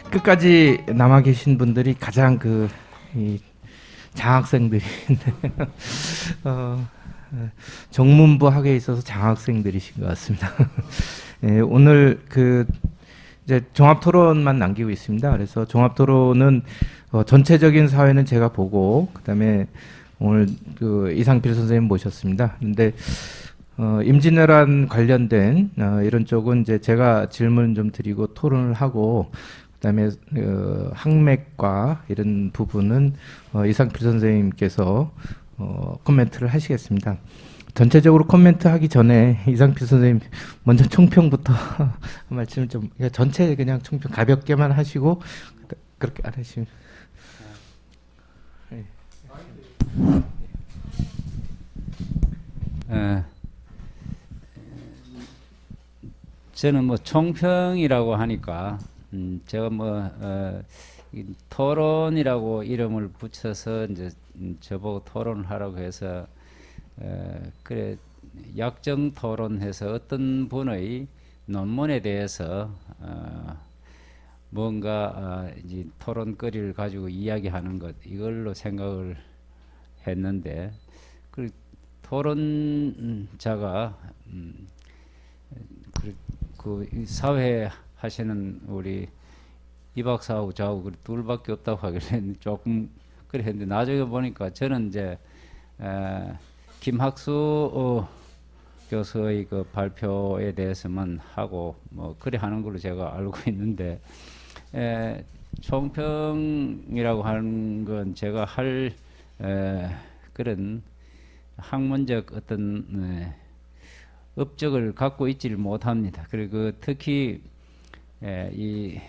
끝까지 남아 계신 분들이 가장 이 장학생들인데 어, 정문부 학에 있어서 장학생들이신 것 같습니다. 예, 오늘 이제 종합 토론만 남기고 있습니다. 그래서 종합 토론은 전체적인 사회는 제가 보고 그다음에 오늘 이상필 선생님 모셨습니다. 근데 임진왜란 관련된 이런 쪽은 이제 제가 질문 좀 드리고 토론을 하고 그다음에 학맥과 이런 부분은 이상필 선생님께서 코멘트를 하시겠습니다. 전체적으로 코멘트 하기 전에 이상필 선생님 먼저 총평부터 말씀을 좀 전체 그냥 총평 가볍게만 하시고 그렇게 안 하시면 네. 저는 뭐 총평이라고 하니까 제가 이 토론이라고 이름을 붙여서 이제 저보고 토론을 하라고 해서 그래 약정 토론해서 어떤 분의 논문에 대해서 뭔가 이제 토론거리를 가지고 이야기하는 것 이걸로 생각을 했는데 그 토론자가 그 사회 하시는 우리 이 박사하고 저하고 둘밖에 없다고 하길래 조금 그래 했는데 나중에 보니까 저는 이제 김학수 교수의 그 발표에 대해서만 하고 뭐 그래 하는 걸로 제가 알고 있는데 총평이라고 하는 건 제가 할 그런 학문적 어떤 업적을 갖고 있지를 못합니다. 그리고 특히 이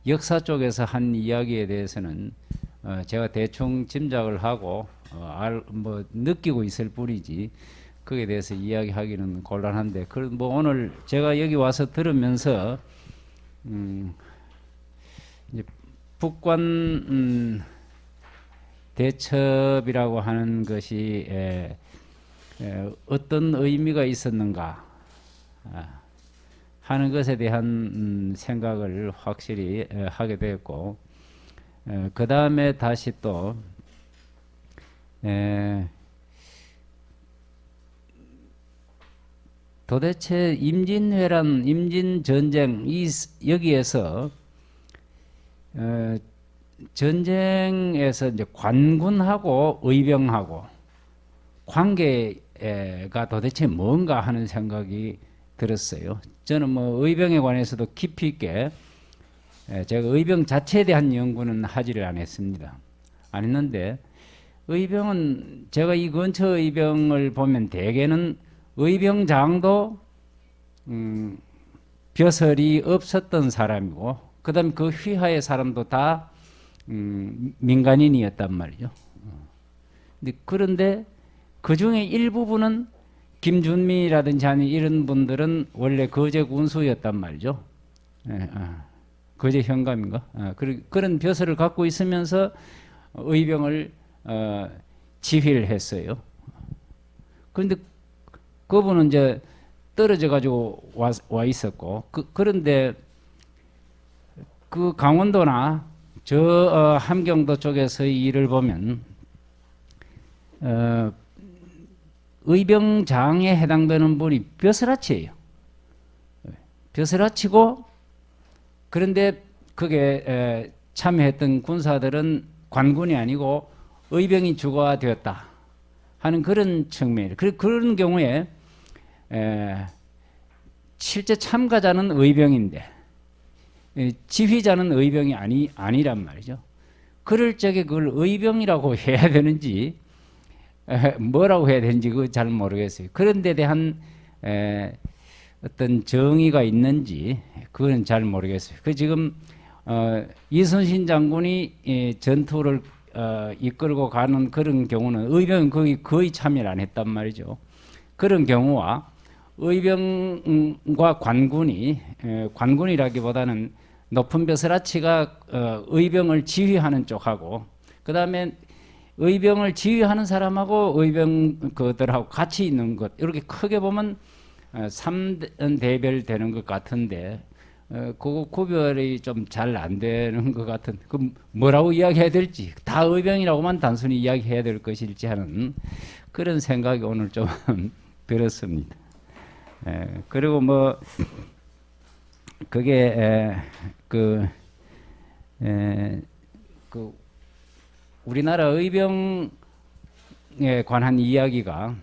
역사 쪽에서 한 이야기에 대해서는 제가 대충 짐작을 하고 뭐 느끼고 있을 뿐이지 거기에 대해서 이야기하기는 곤란한데 뭐 오늘 제가 여기 와서 들으면서 이제 북관 대첩이라고 하는 것이 어떤 의미가 있었는가 하는 것에 대한 생각을 확실히 하게 되었고 그 다음에 다시 또 도대체 임진왜란, 임진전쟁 여기에서 전쟁에서 이제 관군하고 의병하고 관계가 도대체 뭔가 하는 생각이 들었어요. 저는 뭐 의병에 관해서도 깊이 있게 제가 의병 자체에 대한 연구는 하지를 않았습니다. 안 했는데 의병은 제가 이 근처 의병을 보면 대개는 의병장도 벼슬이 없었던 사람이고 그 다음에 그 휘하의 사람도 다 민간인이었단 말이죠. 그런데 그 중에 일부분은 김준민이라든지 하는 이런 분들은 원래 거제 군수였단 말이죠. 거제 현감인가? 그런 벼슬을 갖고 있으면서 의병을 지휘를 했어요. 그런데 그분은 이제 떨어져 가지고 와 있었고 그런데 그 강원도나 저 함경도 쪽에서의 일을 보면 의병장에 해당되는 분이 벼슬아치예요. 벼슬아치고 그런데 그게 참여했던 군사들은 관군이 아니고 의병이 주가 되었다 하는 그런 측면이에요. 그런 경우에 실제 참가자는 의병인데 지휘자는 의병이 아니란 말이죠. 그럴 적에 그걸 의병이라고 해야 되는지 뭐라고 해야 되는지 그거 잘 모르겠어요. 그런 데 대한 어떤 정의가 있는지 그건 잘 모르겠어요. 지금 이순신 장군이 전투를 이끌고 가는 그런 경우는 의병은 거의 참여를 안 했단 말이죠. 그런 경우와 의병과 관군이라기보다는 높은 벼슬아치가 의병을 지휘하는 쪽하고 그 다음에 의병을 지휘하는 사람하고 의병 그들하고 같이 있는 것 이렇게 크게 보면 3대별 되는 것 같은데 그거 구별이 좀 잘 안 되는 것 같은, 그 뭐라고 이야기해야 될지, 다 의병이라고만 단순히 이야기해야 될 것일지 하는 그런 생각이 오늘 좀 들었습니다. 그리고 뭐 그게 그 우리나라 의병에 관한 이야기가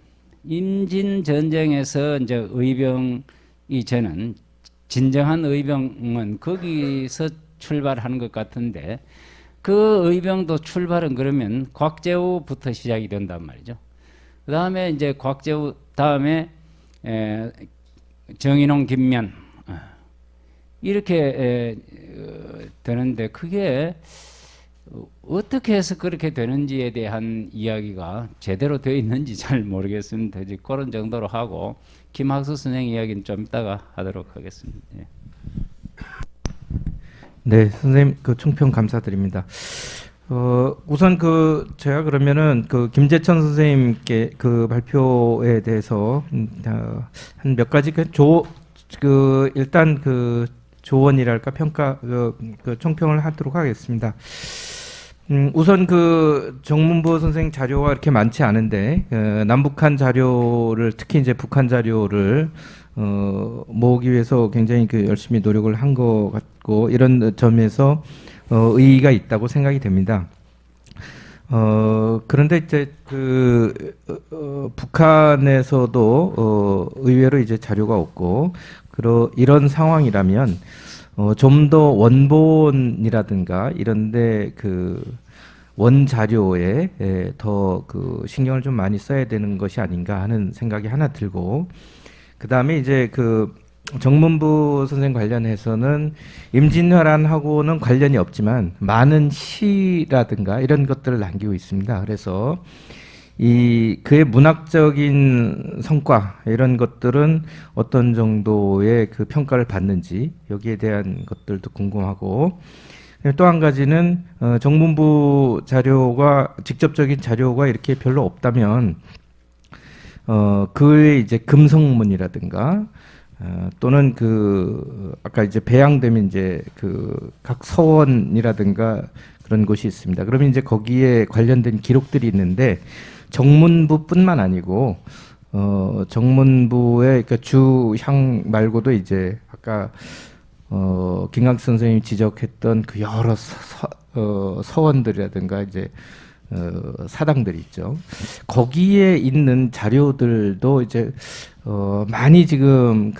임진 전쟁에서 이제 의병이, 저는 진정한 의병은 거기서 출발하는 것 같은데, 그 의병도 출발은 그러면 곽재우부터 시작이 된단 말이죠. 그 다음에 이제 곽재우 다음에 정인홍, 김면 이렇게 되는데, 그게 어떻게 해서 그렇게 되는지에 대한 이야기가 제대로 되어 있는지 잘 모르겠습니다. 이제 그런 정도로 하고 김학수 선생 이야기는 좀 이따가 하도록 하겠습니다. 예. 네, 선생님 그 총평 감사드립니다. 우선 제가 그러면은 김재천 선생님께 그 발표에 대해서 한 몇 가지 일단 조언이랄까 평가 총평을 하도록 하겠습니다. 우선 정문부 선생 자료가 이렇게 많지 않은데 남북한 자료를, 특히 이제 북한 자료를 모으기 위해서 굉장히 열심히 노력을 한 것 같고, 이런 점에서 의의가 있다고 생각이 됩니다. 그런데 이제 북한에서도 의외로 이제 자료가 없고, 이런 상황이라면 좀 더 원본이라든가 이런데 원 자료에 더 신경을 좀 많이 써야 되는 것이 아닌가 하는 생각이 하나 들고, 그 다음에 이제 정문부 선생 관련해서는 임진왜란하고는 관련이 없지만 많은 시라든가 이런 것들을 남기고 있습니다. 그래서 그의 문학적인 성과 이런 것들은 어떤 정도의 평가를 받는지, 여기에 대한 것들도 궁금하고, 또 한 가지는 정문부 자료가, 직접적인 자료가 이렇게 별로 없다면 그 외에 이제 금성문이라든가 또는 아까 이제 배양되면 이제 각 서원이라든가 그런 곳이 있습니다. 그러면 이제 거기에 관련된 기록들이 있는데, 정문부뿐만 아니고 정문부의 주향 말고도 이제 아까 김강수 선생님이 지적했던 여러 서원들이라든가 이제 사당들이 있죠. 거기에 있는 자료들도 이제 많이 지금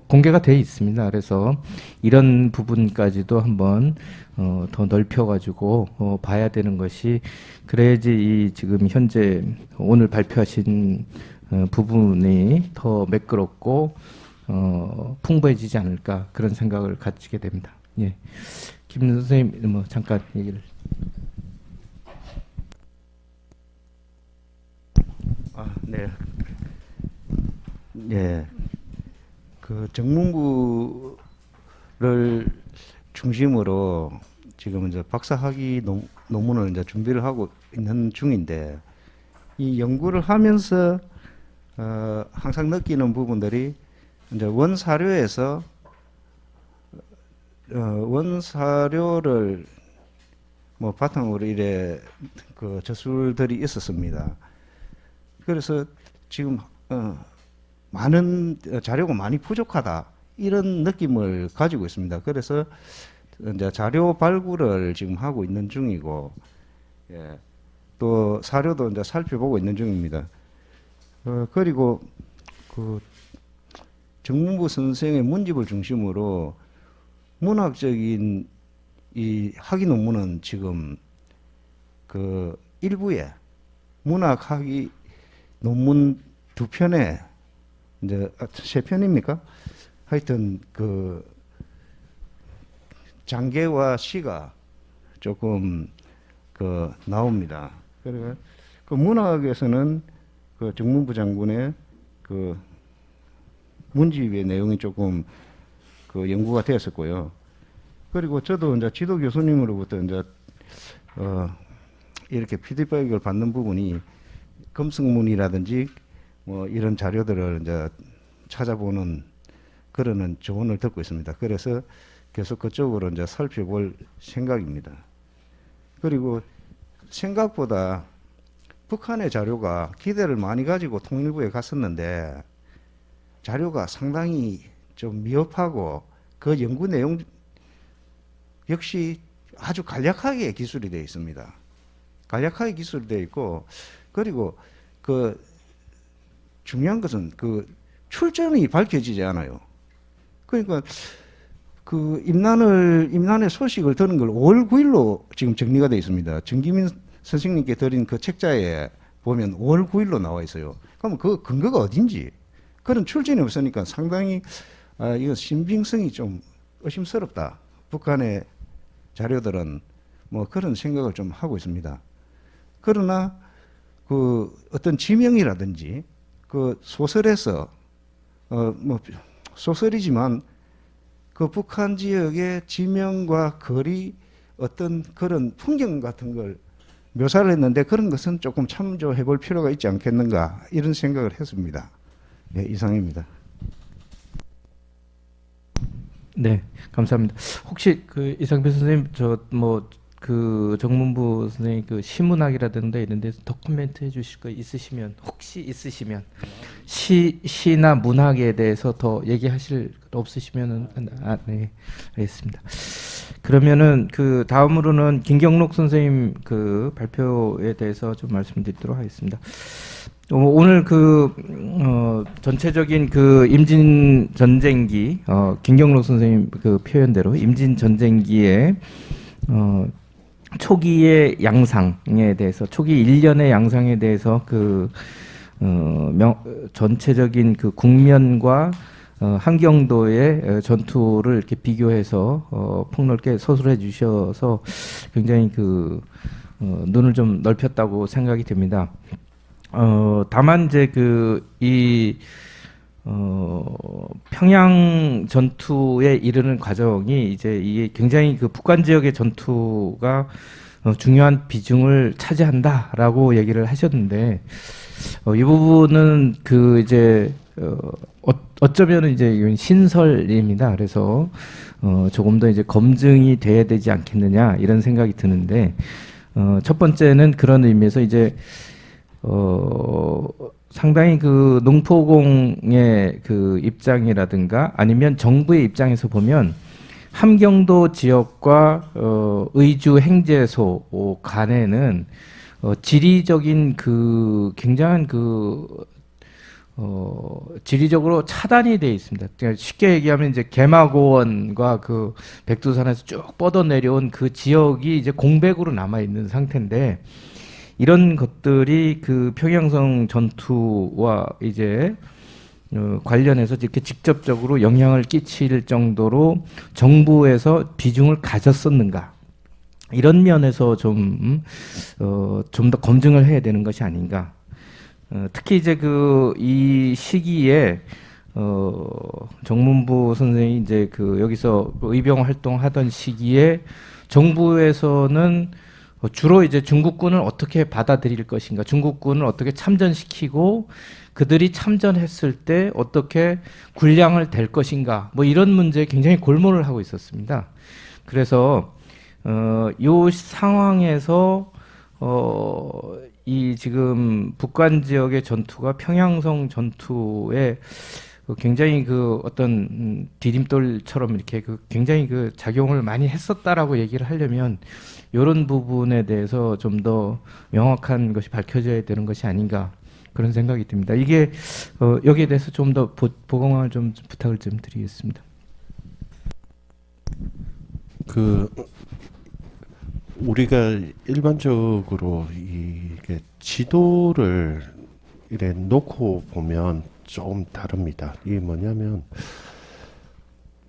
공개가 돼 있습니다. 그래서 이런 부분까지도 한번 더 넓혀가지고 봐야 되는 것이, 그래야지 이 지금 현재 오늘 발표하신 부분이 더 매끄럽고 풍부해지지 않을까, 그런 생각을 가지게 됩니다. 예, 김 선생님 잠깐 얘기를. 네. 예. 정문부를 중심으로 지금 이제 박사학위 논문을 이제 준비를 하고 있는 중인데, 이 연구를 하면서 항상 느끼는 부분들이 이제 원사료에서 원사료를 바탕으로 이래 저술들이 있었습니다. 그래서 지금 많은 자료가 많이 부족하다, 이런 느낌을 가지고 있습니다. 그래서 이제 자료 발굴을 지금 하고 있는 중이고, 예, 또 사료도 이제 살펴보고 있는 중입니다. 그리고 정문부 선생의 문집을 중심으로 문학적인 이 학위 논문은 지금 일부에 문학 학위 논문 2편에 이제 3편입니까? 하여튼 장계와 시가 조금 나옵니다. 그래서 문학에서는 정문부 장군의 문집의 내용이 조금 연구가 되었었고요. 그리고 저도 이제 지도 교수님으로부터 이제 이렇게 피드백을 받는 부분이, 금성문이라든지 이런 자료들을 이제 찾아보는 그러는 조언을 듣고 있습니다. 그래서 계속 그쪽으로 이제 살펴볼 생각입니다. 그리고 생각보다 북한의 자료가 기대를 많이 가지고 통일부에 갔었는데 자료가 상당히 좀 미흡하고 그 연구 내용 역시 아주 간략하게 기술이 되어 있습니다. 간략하게 기술이 되어 있고, 그리고 그 중요한 것은 그 출전이 밝혀지지 않아요. 그러니까 그 임난의 소식을 들은 걸 5월 9일로 지금 정리가 되어 있습니다. 정기민 선생님께 드린 그 책자에 보면 5월 9일로 나와 있어요. 그럼 그 근거가 어딘지 그런 출전이 없으니까 상당히 이거 신빙성이 좀 의심스럽다. 북한의 자료들은 뭐 그런 생각을 좀 하고 있습니다. 그러나 그 어떤 지명이라든지 그 소설에서 뭐 소설이지만 그 북한 지역의 지명과 거리 어떤 그런 풍경 같은 걸 묘사를 했는데 그런 것은 조금 참조해 볼 필요가 있지 않겠는가 이런 생각을 했습니다. 네, 이상입니다. 네, 감사합니다. 혹시 그 이상필 선생님 저 뭐 그 정문부 선생님 그 시문학이라든가 이런 데서 더 코멘트 해주실 거 있으시면 혹시 있으시면 시나 문학에 대해서 더 얘기하실 거 없으시면은 네, 알겠습니다. 그러면은 그 다음으로는 김경록 선생님 그 발표에 대해서 좀 말씀드리도록 하겠습니다. 오늘 그 전체적인 그 임진 전쟁기 김경록 선생님 그 표현대로 임진 전쟁기에 초기의 양상에 대해서 초기 일련의 양상에 대해서 그 전체적인 그 국면과 한경도의 전투를 이렇게 비교해서 폭넓게 서술해 주셔서 굉장히 그 눈을 좀 넓혔다고 생각이 됩니다. 다만 이제 평양 전투에 이르는 과정이 이제 이게 굉장히 그 북한 지역의 전투가 중요한 비중을 차지한다라고 얘기를 하셨는데 이 부분은 그 이제 어쩌면은 이제 이건 신설입니다. 그래서 조금 더 이제 검증이 돼야 되지 않겠느냐 이런 생각이 드는데 첫 번째는 그런 의미에서 이제 상당히 그 농포공의 그 입장이라든가 아니면 정부의 입장에서 보면 함경도 지역과 의주 행제소 간에는 지리적인 그 굉장한 그 지리적으로 차단이 되어 있습니다. 그러니까 쉽게 얘기하면 이제 개마고원과 그 백두산에서 쭉 뻗어 내려온 그 지역이 이제 공백으로 남아 있는 상태인데 이런 것들이 그 평양성 전투와 이제 관련해서 이렇게 직접적으로 영향을 끼칠 정도로 정부에서 비중을 가졌었는가 이런 면에서 좀 더 검증을 해야 되는 것이 아닌가. 특히 이제 이 시기에 정문부 선생이 이제 여기서 의병 활동하던 시기에 정부에서는 주로 이제 중국군을 어떻게 받아들일 것인가, 중국군을 어떻게 참전시키고 그들이 참전했을 때 어떻게 군량을 댈 것인가, 뭐 이런 문제에 굉장히 골몰을 하고 있었습니다. 그래서 요 상황에서 이 지금 북한 지역의 전투가 평양성 전투에 굉장히 어떤 디딤돌처럼 이렇게 굉장히 작용을 많이 했었다라고 얘기를 하려면 이런 부분에 대해서 좀 더 명확한 것이 밝혀져야 되는 것이 아닌가 그런 생각이 듭니다. 이게 여기에 대해서 좀 더 보강을 좀 부탁을 좀 드리겠습니다. 우리가 일반적으로 이게 지도를 이래 놓고 보면 좀 다릅니다. 이게 뭐냐면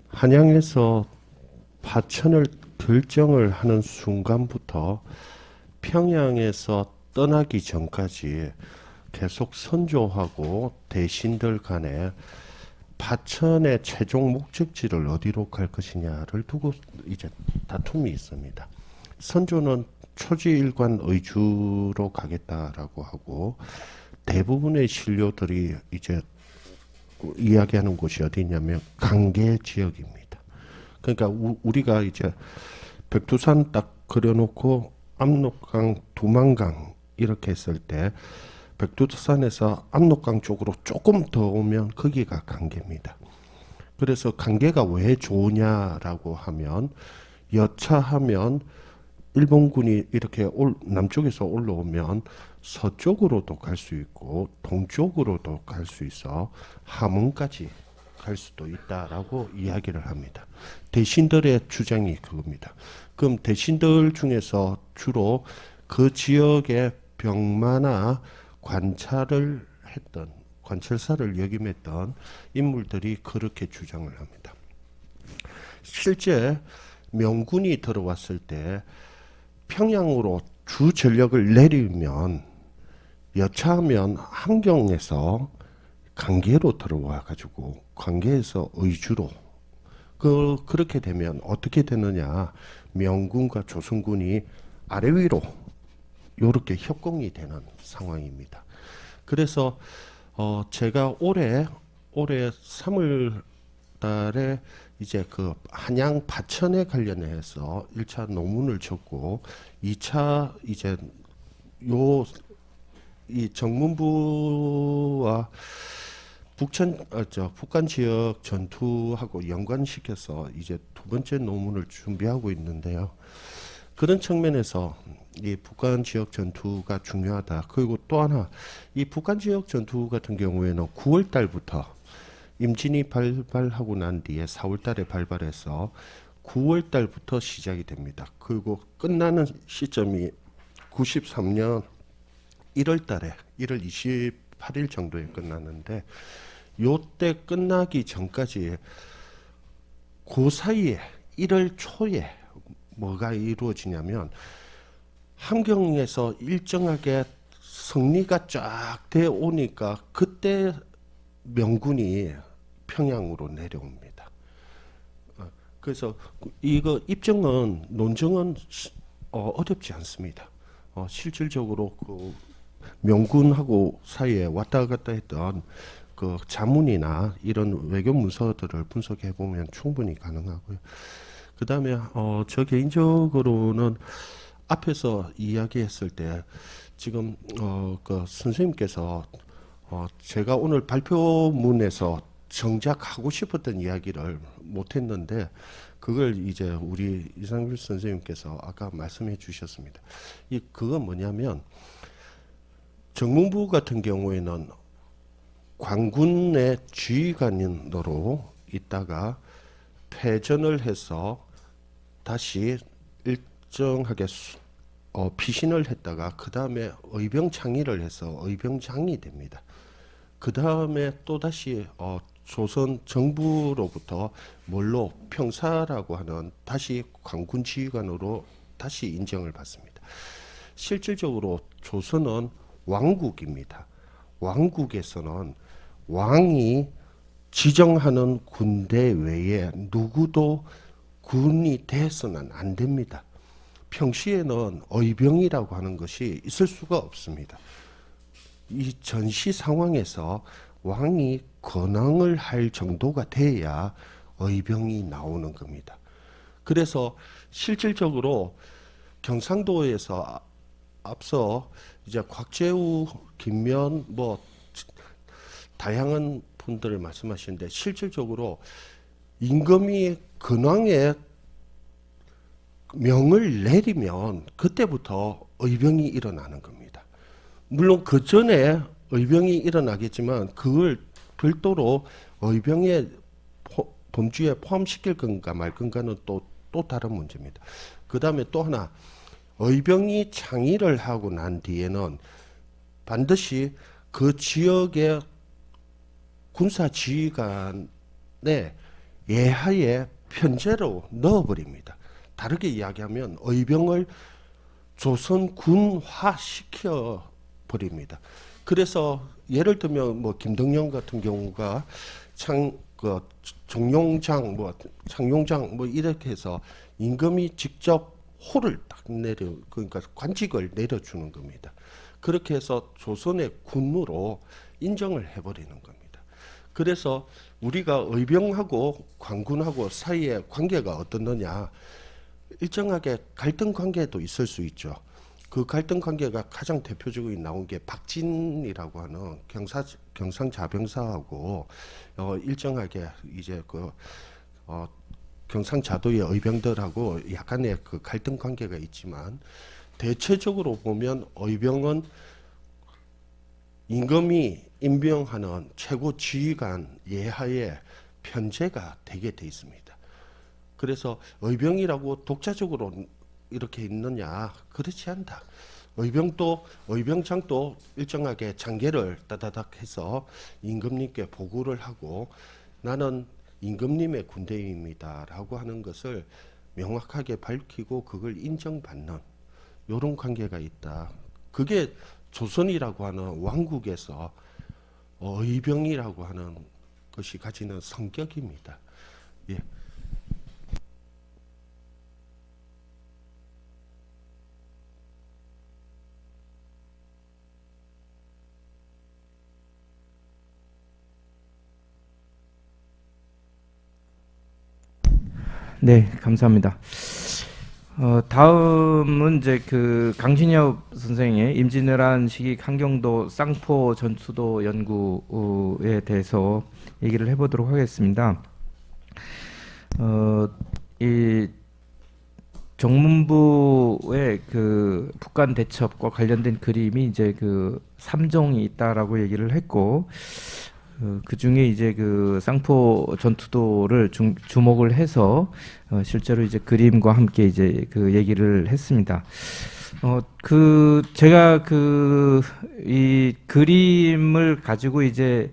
한양에서 파천을 결정을 하는 순간부터 평양에서 떠나기 전까지 계속 선조하고 대신들 간에 파천의 최종 목적지를 어디로 갈 것이냐를 두고 이제 다툼이 있습니다. 선조는 초지일관 의주로 가겠다라고 하고 대부분의 신료들이 이제 이야기하는 곳이 어디냐면 강계 지역입니다. 그러니까 우리가 이제 백두산 딱 그려놓고 압록강, 두만강 이렇게 했을 때 백두산에서 압록강 쪽으로 조금 더 오면 거기가 강계입니다. 그래서 강계가 왜 좋으냐라고 하면 여차하면 일본군이 이렇게 남쪽에서 올라오면 서쪽으로도 갈 수 있고 동쪽으로도 갈 수 있어 함흥까지 갈 수도 있다라고 이야기를 합니다. 대신들의 주장이 그겁니다. 그럼 대신들 중에서 주로 그 지역의 병마나 관찰을 했던 관찰사를 역임했던 인물들이 그렇게 주장을 합니다. 실제 명군이 들어왔을 때 평양으로 주 전력을 내리면 여차하면 함경에서 강계로 들어와 가지고 강계에서 의주로 그렇게 되면 어떻게 되느냐, 명군과 조선군이 아래 위로 이렇게 협공이 되는 상황입니다. 그래서 제가 올해 3월 달에 이제 그 한양 파천에 관련해서 1차 논문을 쳤고 2차 이제 이 정문부와 북한 지역 전투하고 연관시켜서 이제 두 번째 논문을 준비하고 있는데요. 그런 측면에서 이 북한 지역 전투가 중요하다. 그리고 또 하나, 이 북한 지역 전투 같은 경우에는 9월 달부터 임진이 발발하고 난 뒤에 4월 달에 발발해서 9월 달부터 시작이 됩니다. 그리고 끝나는 시점이 93년 1월 달에 1월 28일 정도에 끝나는데 요때 끝나기 전까지 그 사이에 1월 초에 뭐가 이루어지냐면 함경에서 일정하게 승리가 쫙 돼 오니까 그때 명군이 평양으로 내려옵니다. 그래서 이거 논증은 어렵지 않습니다. 실질적으로 그 명군하고 사이에 왔다 갔다 했던 그 자문이나 이런 외교 문서들을 분석해 보면 충분히 가능하고요. 그 다음에 저 개인적으로는 앞에서 이야기했을 때 지금 그 선생님께서 제가 오늘 발표문에서 정작 하고 싶었던 이야기를 못했는데 그걸 이제 우리 이상필 선생님께서 아까 말씀해 주셨습니다. 그건 뭐냐면 정문부 같은 경우에는 관군의 지휘관으로 있다가 패전을 해서 다시 일정하게 피신을 했다가 그 다음에 의병창의를 해서 의병장이 됩니다. 그 다음에 또 다시 조선 정부로부터 뭘로 평사라고 하는 다시 관군 지휘관으로 다시 인정을 받습니다. 실질적으로 조선은 왕국입니다. 왕국에서는 왕이 지정하는 군대 외에 누구도 군이 돼서는 안 됩니다. 평시에는 의병이라고 하는 것이 있을 수가 없습니다. 이 전시 상황에서 왕이 권한을 할 정도가 돼야 의병이 나오는 겁니다. 그래서 실질적으로 경상도에서 앞서 이제 곽재우, 김면 뭐 다양한 분들을 말씀하시는데 실질적으로 임금이 근왕의 명을 내리면 그때부터 의병이 일어나는 겁니다. 물론 그 전에 의병이 일어나겠지만 그걸 별도로 의병의 범주에 포함시킬 건가 말 건가는 또 다른 문제입니다. 그 다음에 또 하나, 의병이 창의를 하고 난 뒤에는 반드시 그 지역의 군사지휘관의 예하에 편제로 넣어버립니다. 다르게 이야기하면 의병을 조선군화 시켜 버립니다. 그래서 예를 들면 뭐 김덕령 같은 경우가 정용장 창용장 이렇게 해서 임금이 직접 호를 딱 그러니까 관직을 내려주는 겁니다. 그렇게 해서 조선의 군으로 인정을 해버리는 겁니다. 그래서 우리가 의병하고 관군하고 사이의 관계가 어떻느냐, 일정하게 갈등 관계도 있을 수 있죠. 그 갈등 관계가 가장 대표적으로 나온 게 박진이라고 하는 경상 자병사하고 일정하게 이제 경상 자도의 의병들하고 약간의 그 갈등 관계가 있지만, 대체적으로 보면 의병은 임금이 임명하는 최고 지휘관 예하에 편제가 되게 돼 있습니다. 그래서 의병이라고 독자적으로 이렇게 있느냐, 그렇지 않다. 의병장도 일정하게 장계를 따다닥 해서 임금님께 보고를 하고, 나는 임금님의 군대입니다라고 하는 것을 명확하게 밝히고 그걸 인정받는 이런 관계가 있다. 그게 조선이라고 하는 왕국에서 의병이라고 하는 것이 가지는 성격입니다. 예. 네, 감사합니다. 다음은 이제 그 강신엽 선생의 임진왜란 시기 한경도 쌍포 전투도 연구에 대해서 얘기를 해보도록 하겠습니다. 이 정문부의 그 북한 대첩과 관련된 그림이 이제 그 3종이 있다라고 얘기를 했고, 그 중에 이제 그 쌍포 전투도를 주목을 해서 실제로 이제 그림과 함께 이제 그 얘기를 했습니다. 그 제가 그 이 그림을 가지고 이제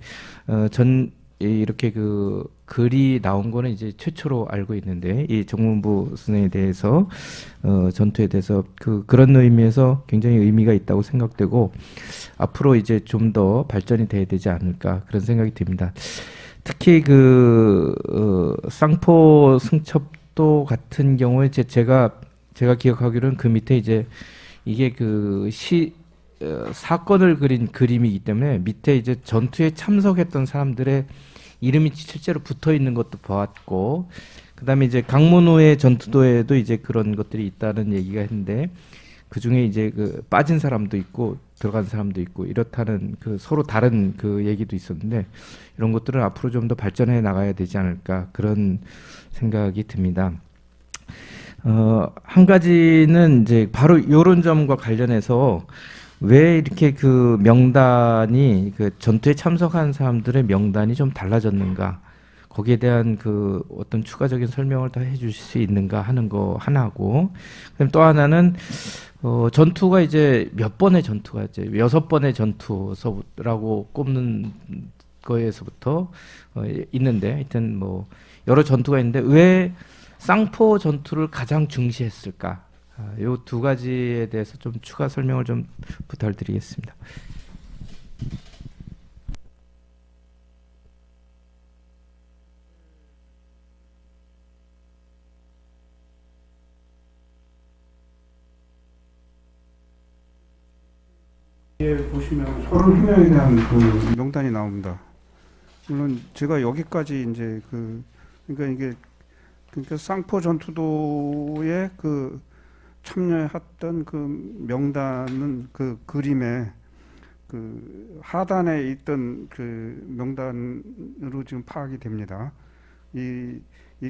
이렇게 그 글이 나온 거는 이제 최초로 알고 있는데, 이 정문부 선생에 대해서 전투에 대해서 그런 의미에서 굉장히 의미가 있다고 생각되고, 앞으로 이제 좀 더 발전이 돼야 되지 않을까 그런 생각이 듭니다. 특히 쌍포 승첩도 같은 경우에 제가 기억하기로는 그 밑에 이제 이게 사건을 그린 그림이기 때문에 밑에 이제 전투에 참석했던 사람들의 이름이 실제로 붙어 있는 것도 보았고, 그다음에 이제 강문호의 전투도에도 이제 그런 것들이 있다는 얘기가 있는데, 그 중에 이제 빠진 사람도 있고 들어간 사람도 있고 이렇다는 서로 다른 얘기도 있었는데, 이런 것들은 앞으로 좀 더 발전해 나가야 되지 않을까 그런 생각이 듭니다. 한 가지는 이제 바로 이런 점과 관련해서 왜 이렇게 명단이 전투에 참석한 사람들의 명단이 좀 달라졌는가, 거기에 대한 어떤 추가적인 설명을 더 해주실 수 있는가 하는 거 하나고, 그다음 또 하나는 전투가 이제 몇 번의 전투가 이제 6번의 전투라고 꼽는 거에서부터 있는데, 하여튼 뭐 여러 전투가 있는데 왜 쌍포 전투를 가장 중시했을까? 요 두 가지에 대해서 좀 추가 설명을 좀 부탁드리겠습니다. 예, 보시면 31명에 대한 명단이 나옵니다. 물론 제가 여기까지 이제 그러니까 쌍포 전투도에 참여했던 명단은 그림에 하단에 있던 명단으로 지금 파악이 됩니다. 이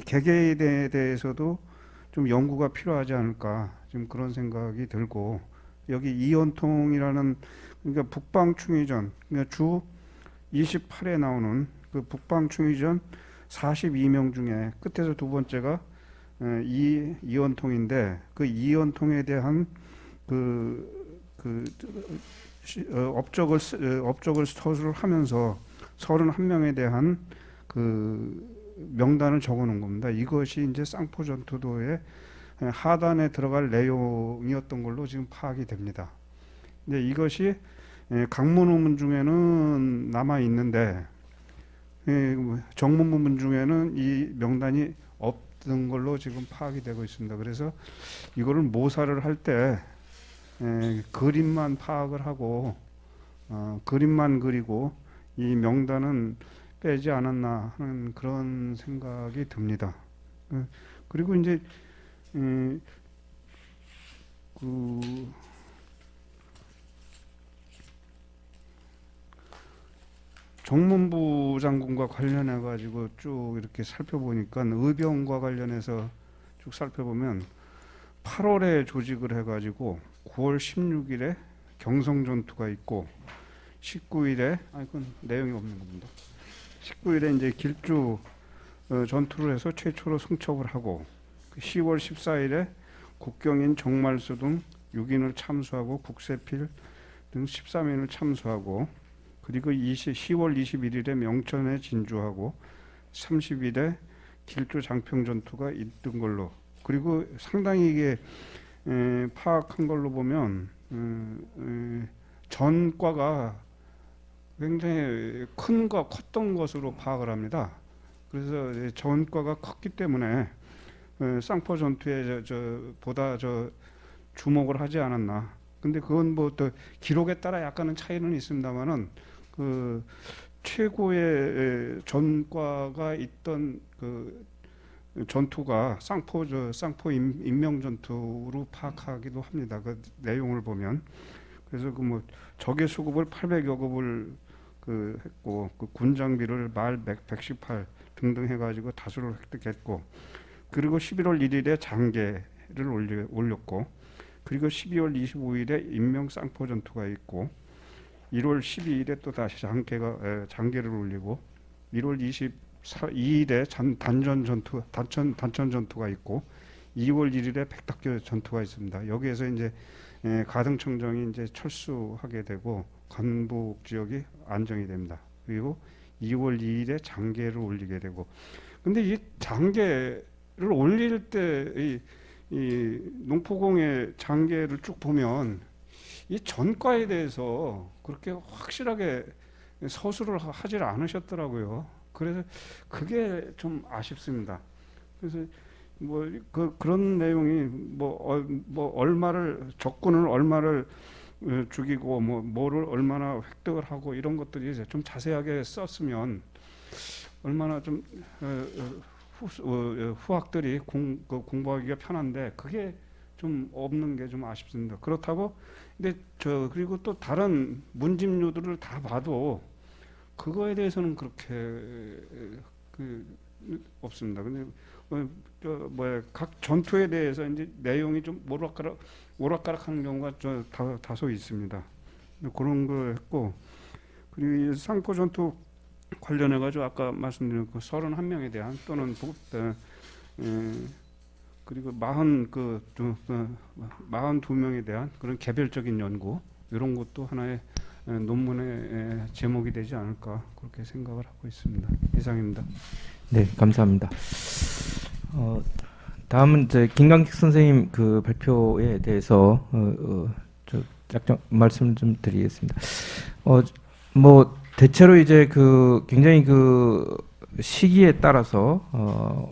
개개에 대해서도 좀 연구가 필요하지 않을까 지금 그런 생각이 들고, 여기 이원통이라는, 그러니까 북방충의전, 그러니까 주 28에 나오는 북방충의전 42명 중에 끝에서 두 번째가 이원통인데, 이원통에 대한 업적을 서술을 하면서 31명에 대한 명단을 적어 놓은 겁니다. 이것이 이제 쌍포 전투도의 하단에 들어갈 내용이었던 걸로 지금 파악이 됩니다. 근데 이것이 강문호문 중에는 남아 있는데, 정문문 중에는 이 명단이 없던 걸로 지금 파악이 되고 있습니다. 그래서 이거를 모사를 할 때 그림만 파악을 하고 그림만 그리고 이 명단은 빼지 않았나 하는 그런 생각이 듭니다. 그리고 이제 그 정문부 장군과 관련해 가지고 쭉 이렇게 살펴보니까 의병과 관련해서 쭉 살펴보면 8월에 조직을 해가지고 9월 16일에 경성 전투가 있고 19일에 이건 내용이 없는 겁니다. 19일에 이제 길주 전투를 해서 최초로 승척을 하고 10월 14일에 국경인 정말수 등 6인을 참수하고 국세필 등 13인을 참수하고 그리고 10월 21일에 명천에 진주하고 30일에 길주 장평 전투가 있던 걸로 그리고 상당히 이게 파악한 걸로 보면 전과가 굉장히 컸던 것으로 파악을 합니다. 그래서 전과가 컸기 때문에 쌍포 전투에 보다 주목을 하지 않았나. 근데 그건 뭐 또 기록에 따라 약간은 차이는 있습니다만은 그 최고의 전과가 있던 그 전투가 쌍포 인명 전투로 파악하기도 합니다. 그 내용을 보면 그래서 그 뭐 적의 수급을 800여 급을 했고 그 군 장비를 말 118 등등 해가지고 다수를 획득했고 그리고 11월 1일에 장계를 올렸고 그리고 12월 25일에 인명 쌍포 전투가 있고 1월 12일에 또 다시 장계를 올리고 1월 22일에 단천 전투가 있고 2월 1일에 백탁교 전투가 있습니다. 여기에서 이제 가등청정이 이제 철수하게 되고 관북 지역이 안정이 됩니다. 그리고 2월 2일에 장계를 올리게 되고 근데 이 장계를 올릴 때 이 농포공의 장계를 쭉 보면 이 전과에 대해서 그렇게 확실하게 서술을 하질 않으셨더라고요. 그래서 그게 좀 아쉽습니다. 그래서 뭐 그런 내용이 뭐 얼마를 적군을 얼마를 죽이고 뭐를 얼마나 획득을 하고 이런 것들이 이제 좀 자세하게 썼으면 얼마나 좀 후학들이 공부하기가 편한데 그게 좀 없는 게 좀 아쉽습니다. 그렇다고 근데 그리고 또 다른 문집류들을 다 봐도 그거에 대해서는 그렇게 없습니다. 근데 각 전투에 대해서 이제 내용이 좀 오락가락하는 경우가 다소 있습니다. 그런 거 했고 그리고 이 쌍포 전투 관련해 가지고 아까 말씀드린 그 31명에 대한 또는 그리고 42명에 대한 그런 개별적인 연구 이런 것도 하나의 논문의 제목이 되지 않을까 그렇게 생각을 하고 있습니다. 이상입니다. 네, 감사합니다. 다음은 이제 김강식 선생님 그 발표에 대해서 약간 말씀을 좀 드리겠습니다. 뭐 대체로 이제 그 굉장히 그 시기에 따라서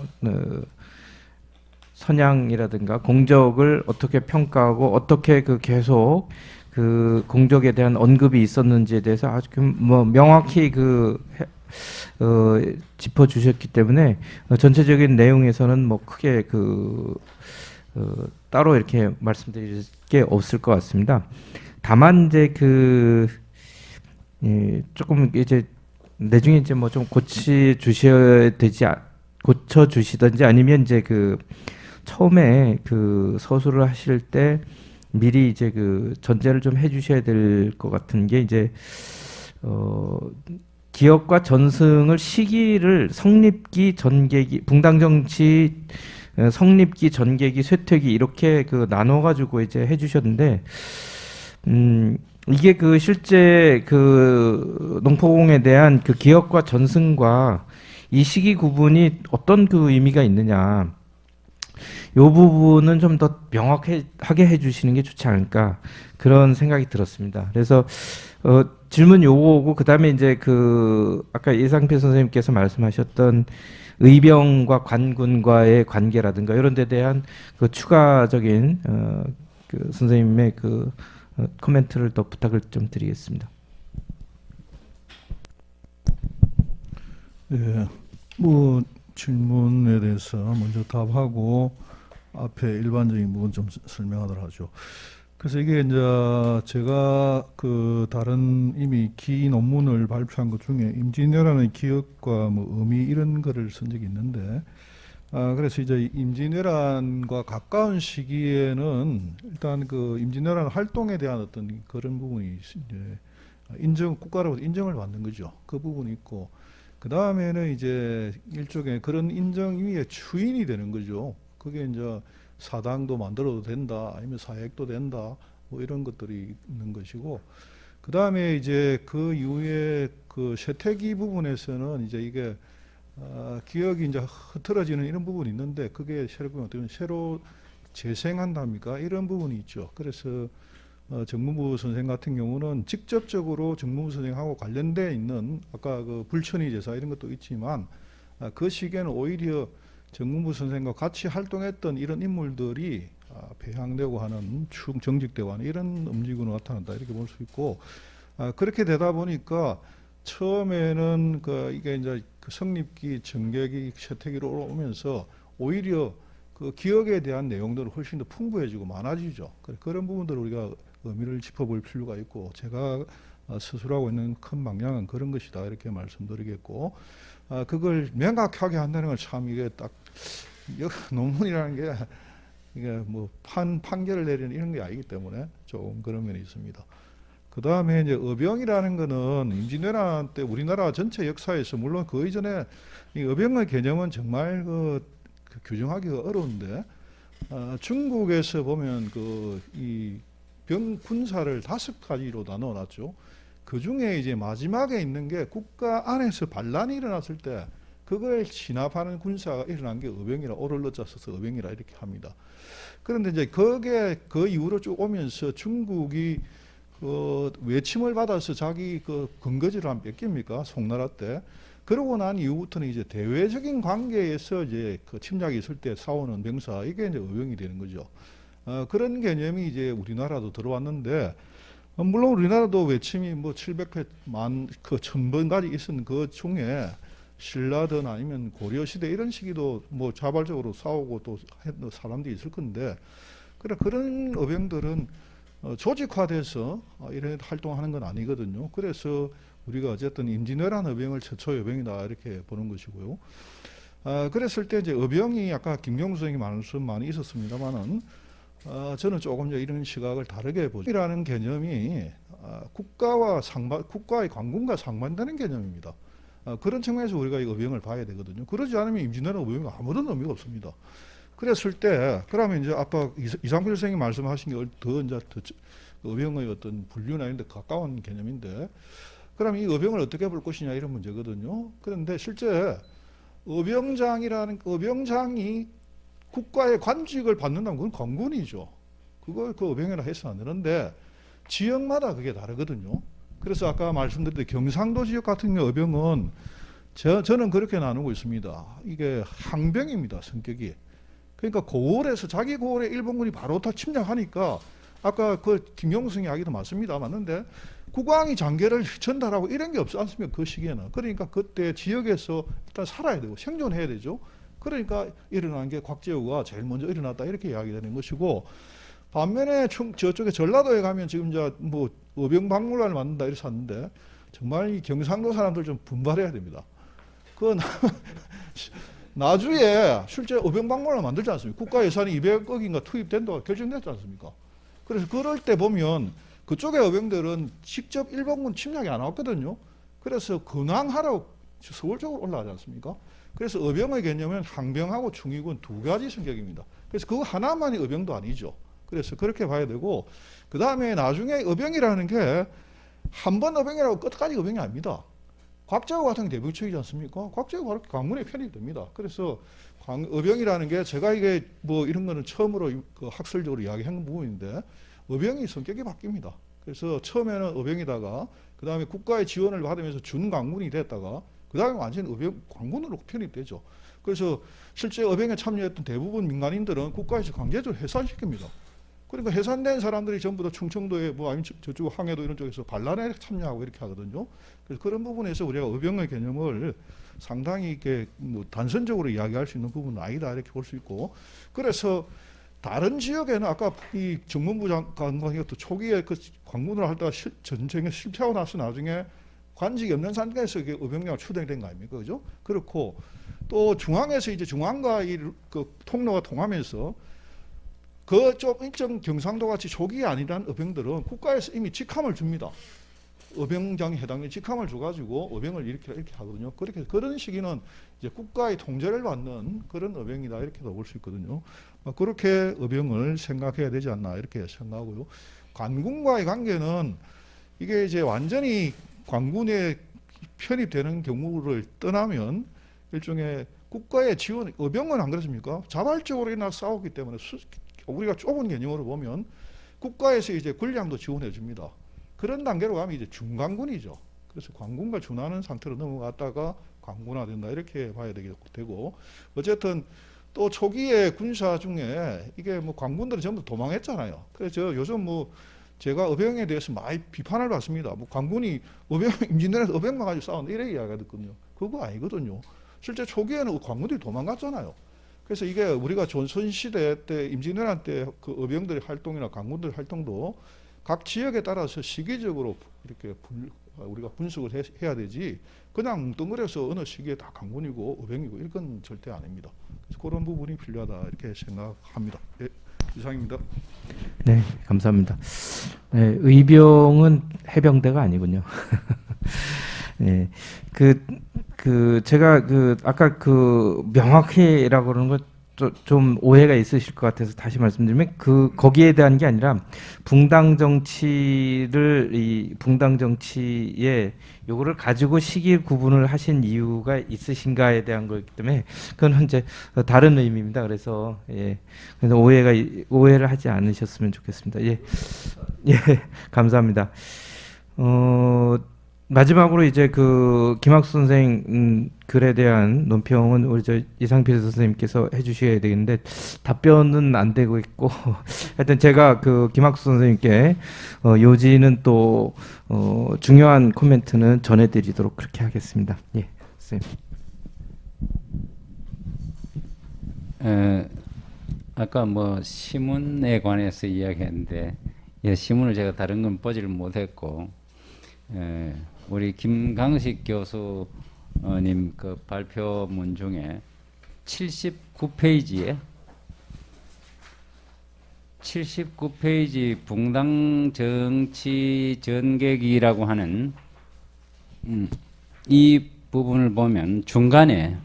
선양이라든가 공적을 어떻게 평가하고 어떻게 그 계속 그 공적에 대한 언급이 있었는지에 대해서 아주 뭐 명확히 짚어주셨기 때문에 전체적인 내용에서는 뭐 크게 따로 이렇게 말씀드릴 게 없을 것 같습니다. 다만 이제 조금 이제 나중에 이제 뭐 좀 고쳐주시든지 아니면 이제 처음에 서술을 하실 때 미리 이제 전제를 좀 해주셔야 될 것 같은 게 이제 기업과 전승을 시기를 성립기, 전개기, 붕당정치 성립기, 전개기, 쇠퇴기 이렇게 나눠가지고 이제 해주셨는데 이게 실제 농포공에 대한 기업과 전승과 이 시기 구분이 어떤 의미가 있느냐. 이 부분은 좀 더 명확하게 해주시는 게 좋지 않을까 그런 생각이 들었습니다. 그래서 질문 요거고 그다음에 이제 아까 이상필 선생님께서 말씀하셨던 의병과 관군과의 관계라든가 이런 데 대한 추가적인 선생님의 코멘트를 더 부탁을 좀 드리겠습니다. 예, 뭐 질문에 대해서 먼저 답하고 앞에 일반적인 부분 좀 설명하도록 하죠. 그래서 이게 이제 제가 그 다른 이미 기 논문을 발표한 것 중에 임진왜란의 기억과 뭐 의미 이런 거를 쓴 적이 있는데, 그래서 이제 임진왜란과 가까운 시기에는 일단 그 임진왜란 활동에 대한 어떤 그런 부분이 이제 국가로부터 인정을 받는 거죠. 그 부분이 있고, 그 다음에는 이제 일종의 그런 인정 위에 추인이 되는 거죠. 그게 이제 사당도 만들어도 된다, 아니면 사역도 된다, 뭐 이런 것들이 있는 것이고, 그 다음에 이제 그 이후에 그 쇠퇴기 부분에서는 이제 이게 기억이 이제 흐트러지는 이런 부분이 있는데, 그게 새로 재생한답니까? 이런 부분이 있죠. 그래서 정무부 선생 같은 경우는 직접적으로 정무부 선생하고 관련돼 있는 아까 그 불천이 제사 이런 것도 있지만 그 시기에는 오히려 정무부 선생과 같이 활동했던 이런 인물들이 배양되고 하는 정직되고 하는 이런 움직임으로 나타난다 이렇게 볼 수 있고, 그렇게 되다 보니까 처음에는 이게 이제 그 성립기, 정계기, 쇠퇴기로 오면서 오히려 그 기억에 대한 내용들은 훨씬 더 풍부해지고 많아지죠. 그런 부분들을 우리가 의미를 짚어볼 필요가 있고, 제가 스스로 하고 있는 큰 방향은 그런 것이다 이렇게 말씀드리겠고, 그걸 명확하게 한다는 건 참 이게 딱 논문이라는 게 이게 뭐 판결을 내리는 이런 게 아니기 때문에 조금 그런 면이 있습니다. 그 다음에 이제 어병이라는 거는 임진왜란 때 우리나라 전체 역사에서 물론 그 이전에 이 어병의 개념은 정말 그 규정하기가 어려운데, 중국에서 보면 이 병 군사를 5가지로 나눠놨죠. 그 중에 이제 마지막에 있는 게 국가 안에서 반란이 일어났을 때 그걸 진압하는 군사가 일어난 게 어병이라, 오를 넣자 써서 어병이라 이렇게 합니다. 그런데 이제 그게 그 이후로 쭉 오면서 중국이 그 외침을 받아서 자기 그 근거지를 한 몇 개입니까? 송나라 때. 그러고 난 이후부터는 이제 대외적인 관계에서 이제 그 침략이 있을 때 싸우는 병사, 이게 이제 어병이 되는 거죠. 그런 개념이 이제 우리나라도 들어왔는데, 물론 우리나라도 외침이 뭐 700회 그 1000번까지 있었는 그 중에 신라든 아니면 고려시대 이런 시기도 뭐 자발적으로 싸우고 또 했던 사람들이 있을 건데, 그런 어병들은 조직화돼서 이런 활동하는 건 아니거든요. 그래서 우리가 어쨌든 임진왜란 어병을 최초 어병이다 이렇게 보는 것이고요. 그랬을 때 이제 어병이 아까 김경수 선생님 말씀 많이 있었습니다만은, 저는 조금 이런 시각을 다르게 보죠. 이라는 개념이 국가의 관군과 상반되는 개념입니다. 그런 측면에서 우리가 이 어병을 봐야 되거든요. 그러지 않으면 임진왜란 어병이 아무런 의미가 없습니다. 그랬을 때, 그러면 이제 아까 이상필 선생님 말씀하신 게 더 이제 어병의 어떤 분류나 이런 데 가까운 개념인데, 그럼 이 어병을 어떻게 볼 것이냐 이런 문제거든요. 그런데 실제 어병장이 국가의 관직을 받는다면 그건 관군이죠. 그걸 그 어병이라 해서 안 되는데 지역마다 그게 다르거든요. 그래서 아까 말씀드린 경상도 지역 같은 경우 어병은 저는 그렇게 나누고 있습니다. 이게 항병입니다, 성격이. 그러니까 고을에서 자기 고을에 일본군이 바로 다 침략하니까 아까 그 김경수 이야기도 맞는데 국왕이 장계를 전달하고 이런 게 없지 않습니까? 그 시기에는. 그러니까 그때 지역에서 일단 살아야 되고 생존해야 되죠. 그러니까 일어난 게 곽재우가 제일 먼저 일어났다 이렇게 이야기되는 것이고, 반면에 저쪽에 전라도에 가면 지금 이제 뭐 어병박물관을 만든다 이렇게 샀는데 정말 이 경상도 사람들 좀 분발해야 됩니다. 그 나주에 실제 어병박물관을 만들지 않습니까? 국가 예산이 200억인가 투입된다고 결정됐지 않습니까? 그래서 그럴 때 보면 그쪽의 어병들은 직접 일본군 침략이 안 왔거든요. 그래서 근황하러 서울 쪽으로 올라가지 않습니까? 그래서 어병의 개념은 항병하고 중위군 두 가지 성격입니다. 그래서 그거 하나만이 어병도 아니죠. 그래서 그렇게 봐야 되고, 그 다음에 나중에 어병이라는 게 한 번 어병이라고 끝까지 어병이 아닙니다. 곽재우 같은 게 대병책이지 않습니까? 곽재우가 바로 관군에 편입됩니다. 그래서 어병이라는 게 제가 이게 뭐 이런 거는 처음으로 그 학술적으로 이야기한 부분인데, 어병이 성격이 바뀝니다. 그래서 처음에는 어병이다가 그 다음에 국가의 지원을 받으면서 준관군이 됐다가 그 다음에 완전히 어병 관군으로 편입되죠. 그래서 실제 어병에 참여했던 대부분 민간인들은 국가에서 강제적으로 해산시킵니다. 그러니까 해산된 사람들이 전부 다 충청도에 뭐 아니면 저쪽 항해도 이런 쪽에서 반란에 참여하고 이렇게 하거든요. 그래서 그런 부분에서 우리가 의병의 개념을 상당히 이렇게 뭐 단선적으로 이야기할 수 있는 부분은 아니다 이렇게 볼 수 있고, 그래서 다른 지역에는 아까 이 정문부 장관이 또 초기에 그 광군을 할 때가 전쟁에 실패하고 나서 나중에 관직이 없는 상태에서 이게 의병력이 추대된 거 아닙니까, 그죠? 그렇고 또 중앙에서 이제 중앙과 그 통로가 통하면서 그쪽 일정 경상도 같이 초기에 아니란 의병들은 국가에서 이미 직함을 줍니다. 의병장에 해당하는 직함을 줘가지고 의병을 이렇게 하거든요. 그렇게 그런 시기는 이제 국가의 통제를 받는 그런 의병이다 이렇게도 볼 수 있거든요. 그렇게 의병을 생각해야 되지 않나 이렇게 생각하고요. 관군과의 관계는 이게 이제 완전히 관군에 편입되는 경우를 떠나면 일종의 국가의 지원, 의병은 안 그렇습니까? 자발적으로 일어나 싸우기 때문에 우리가 좁은 개념으로 보면 국가에서 이제 군량도 지원해 줍니다. 그런 단계로 가면 이제 중관군이죠. 그래서 관군과 준하는 상태로 넘어갔다가 관군화된다 이렇게 봐야 되고, 어쨌든 또 초기에 군사 중에 이게 뭐 관군들이 전부 도망했잖아요. 그래서 요즘 뭐 제가 의병에 대해서 많이 비판을 받습니다. 뭐 관군이 의병 임진왜란에서 의병만 가지고 싸운다 이래 이야기가 듣거든요. 그거 아니거든요. 실제 초기에는 관군들이 도망갔잖아요. 그래서 이게 우리가 조선시대 때 임진왜란 때 그 의병들의 활동이나 관군들의 활동도 각 지역에 따라서 시기적으로 이렇게 우리가 분석을 해야 되지, 그냥 뭉뚱그려서 어느 시기에 다 관군이고 의병이고 이건 절대 아닙니다. 그래서 그런 부분이 필요하다 이렇게 생각합니다. 예, 이상입니다. 네, 감사합니다. 네, 의병은 해병대가 아니군요. 네, 제가 아까 명확히라고 그러는 거 좀 오해가 있으실 것 같아서 다시 말씀드리면 거기에 대한 게 아니라 붕당 정치에 요거를 가지고 시기 구분을 하신 이유가 있으신가에 대한 거기 때문에 그건 이제 다른 의미입니다. 그래서 그래서 오해를 하지 않으셨으면 좋겠습니다. 예, 감사합니다. 마지막으로 이제 김학수 선생 글에 대한 논평은 우리 이상필 선생님께서 해주셔야 되겠는데 답변은 안 되고 있고 하여튼 제가 김학수 선생님께 요지는 또 중요한 코멘트는 전해드리도록 그렇게 하겠습니다. 예, 선생님. 아까 뭐 시문에 관해서 이야기했는데 시문을 제가 다른 건 보지를 못했고 우리 김강식 교수님 그 발표문 중에 79페이지에 79페이지 붕당 정치 전개기라고 하는 이 부분을 보면 중간에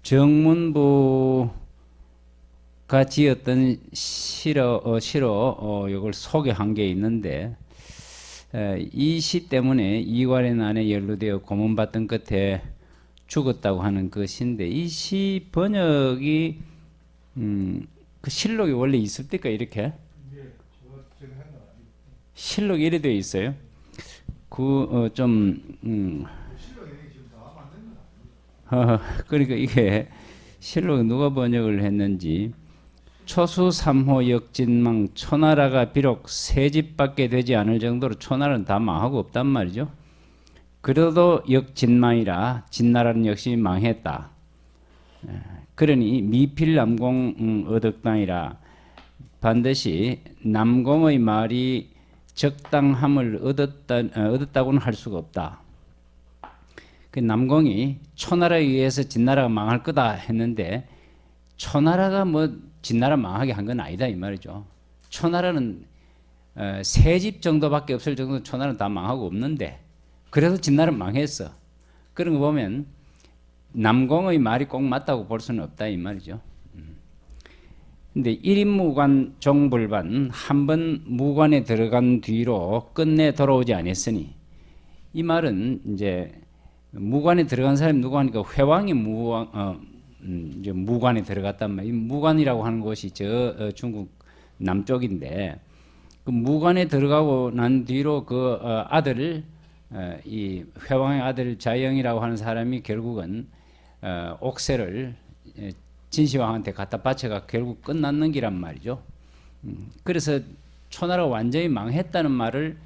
정문부가 지었던 시로 이걸 소개한 게 있는데 이 시 때문에 이괄의 난에 연루되어 고문받던 끝에 죽었다고 하는 그 시인데 이 시 번역이 그 실록이 원래 있을 때까 이렇게 실록이 이래 되어 있어요. 그러니까 이게 실록이 누가 번역을 했는지 초수 3호 역진망 초나라가 비록 세 집밖에 되지 않을 정도로 초나라는 다 망하고 없단 말이죠. 그래도 역진망이라 진나라는 역시 망했다. 그러니 미필남공 어덕당이라 반드시 남공의 말이 적당함을 얻었다고는 할 수가 없다. 그 남공이 초나라에 의해서 진나라가 망할 거다 했는데 초나라가 뭐 진나라 망하게 한 건 아니다 이 말이죠. 초나라는 세 집 정도밖에 없을 정도로 초나라는 다 망하고 없는데 그래서 진나라는 망했어. 그런 거 보면 남공의 말이 꼭 맞다고 볼 수는 없다 이 말이죠. 근데 1인 무관 종불반 한 번 무관에 들어간 뒤로 끝내 돌아오지 않았으니 이 말은 이제 무관에 들어간 사람이 누구하니까 회왕이 이제 무관에 들어갔단 말이에요. 무관이라고 하는 곳이 중국 남쪽인데 그 무관에 들어가고 난 뒤로 그 아들을 이 회왕의 아들 자영이라고 하는 사람이 결국은 옥새를 진시황한테 갖다 바쳐가 결국 끝났는 기란 말이죠. 그래서 초나라가 완전히 망했다는 말을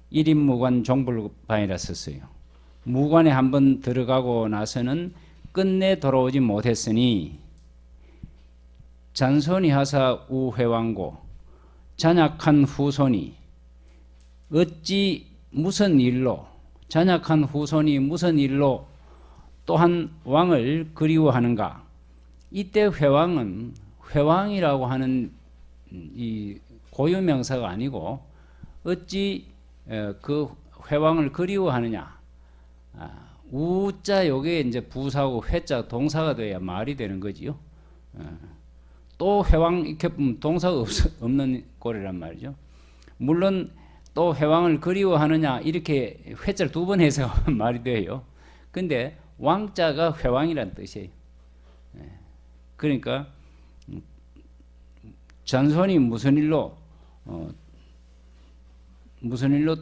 일인무관 종불반이라 썼어요. 무관에 한번 들어가고 나서는 끝내 돌아오지 못했으니 잔손이 하사 우회왕고 잔약한 후손이 어찌 무슨 일로 잔약한 후손이 무슨 일로 또한 왕을 그리워하는가. 이때 회왕은 회왕이라고 하는 이 고유명사가 아니고 어찌 그 회왕을 그리워하느냐. 우자 요게 이제 부사고 회자 동사가 돼야 말이 되는 거지요. 또 회왕 이렇게 보면 동사가 없는 꼴이란 말이죠. 물론 또 회왕을 그리워하느냐 이렇게 회자를 2번 해서 말이 돼요. 근데 왕자가 회왕이란 뜻이에요. 그러니까 잔손이 무슨 일로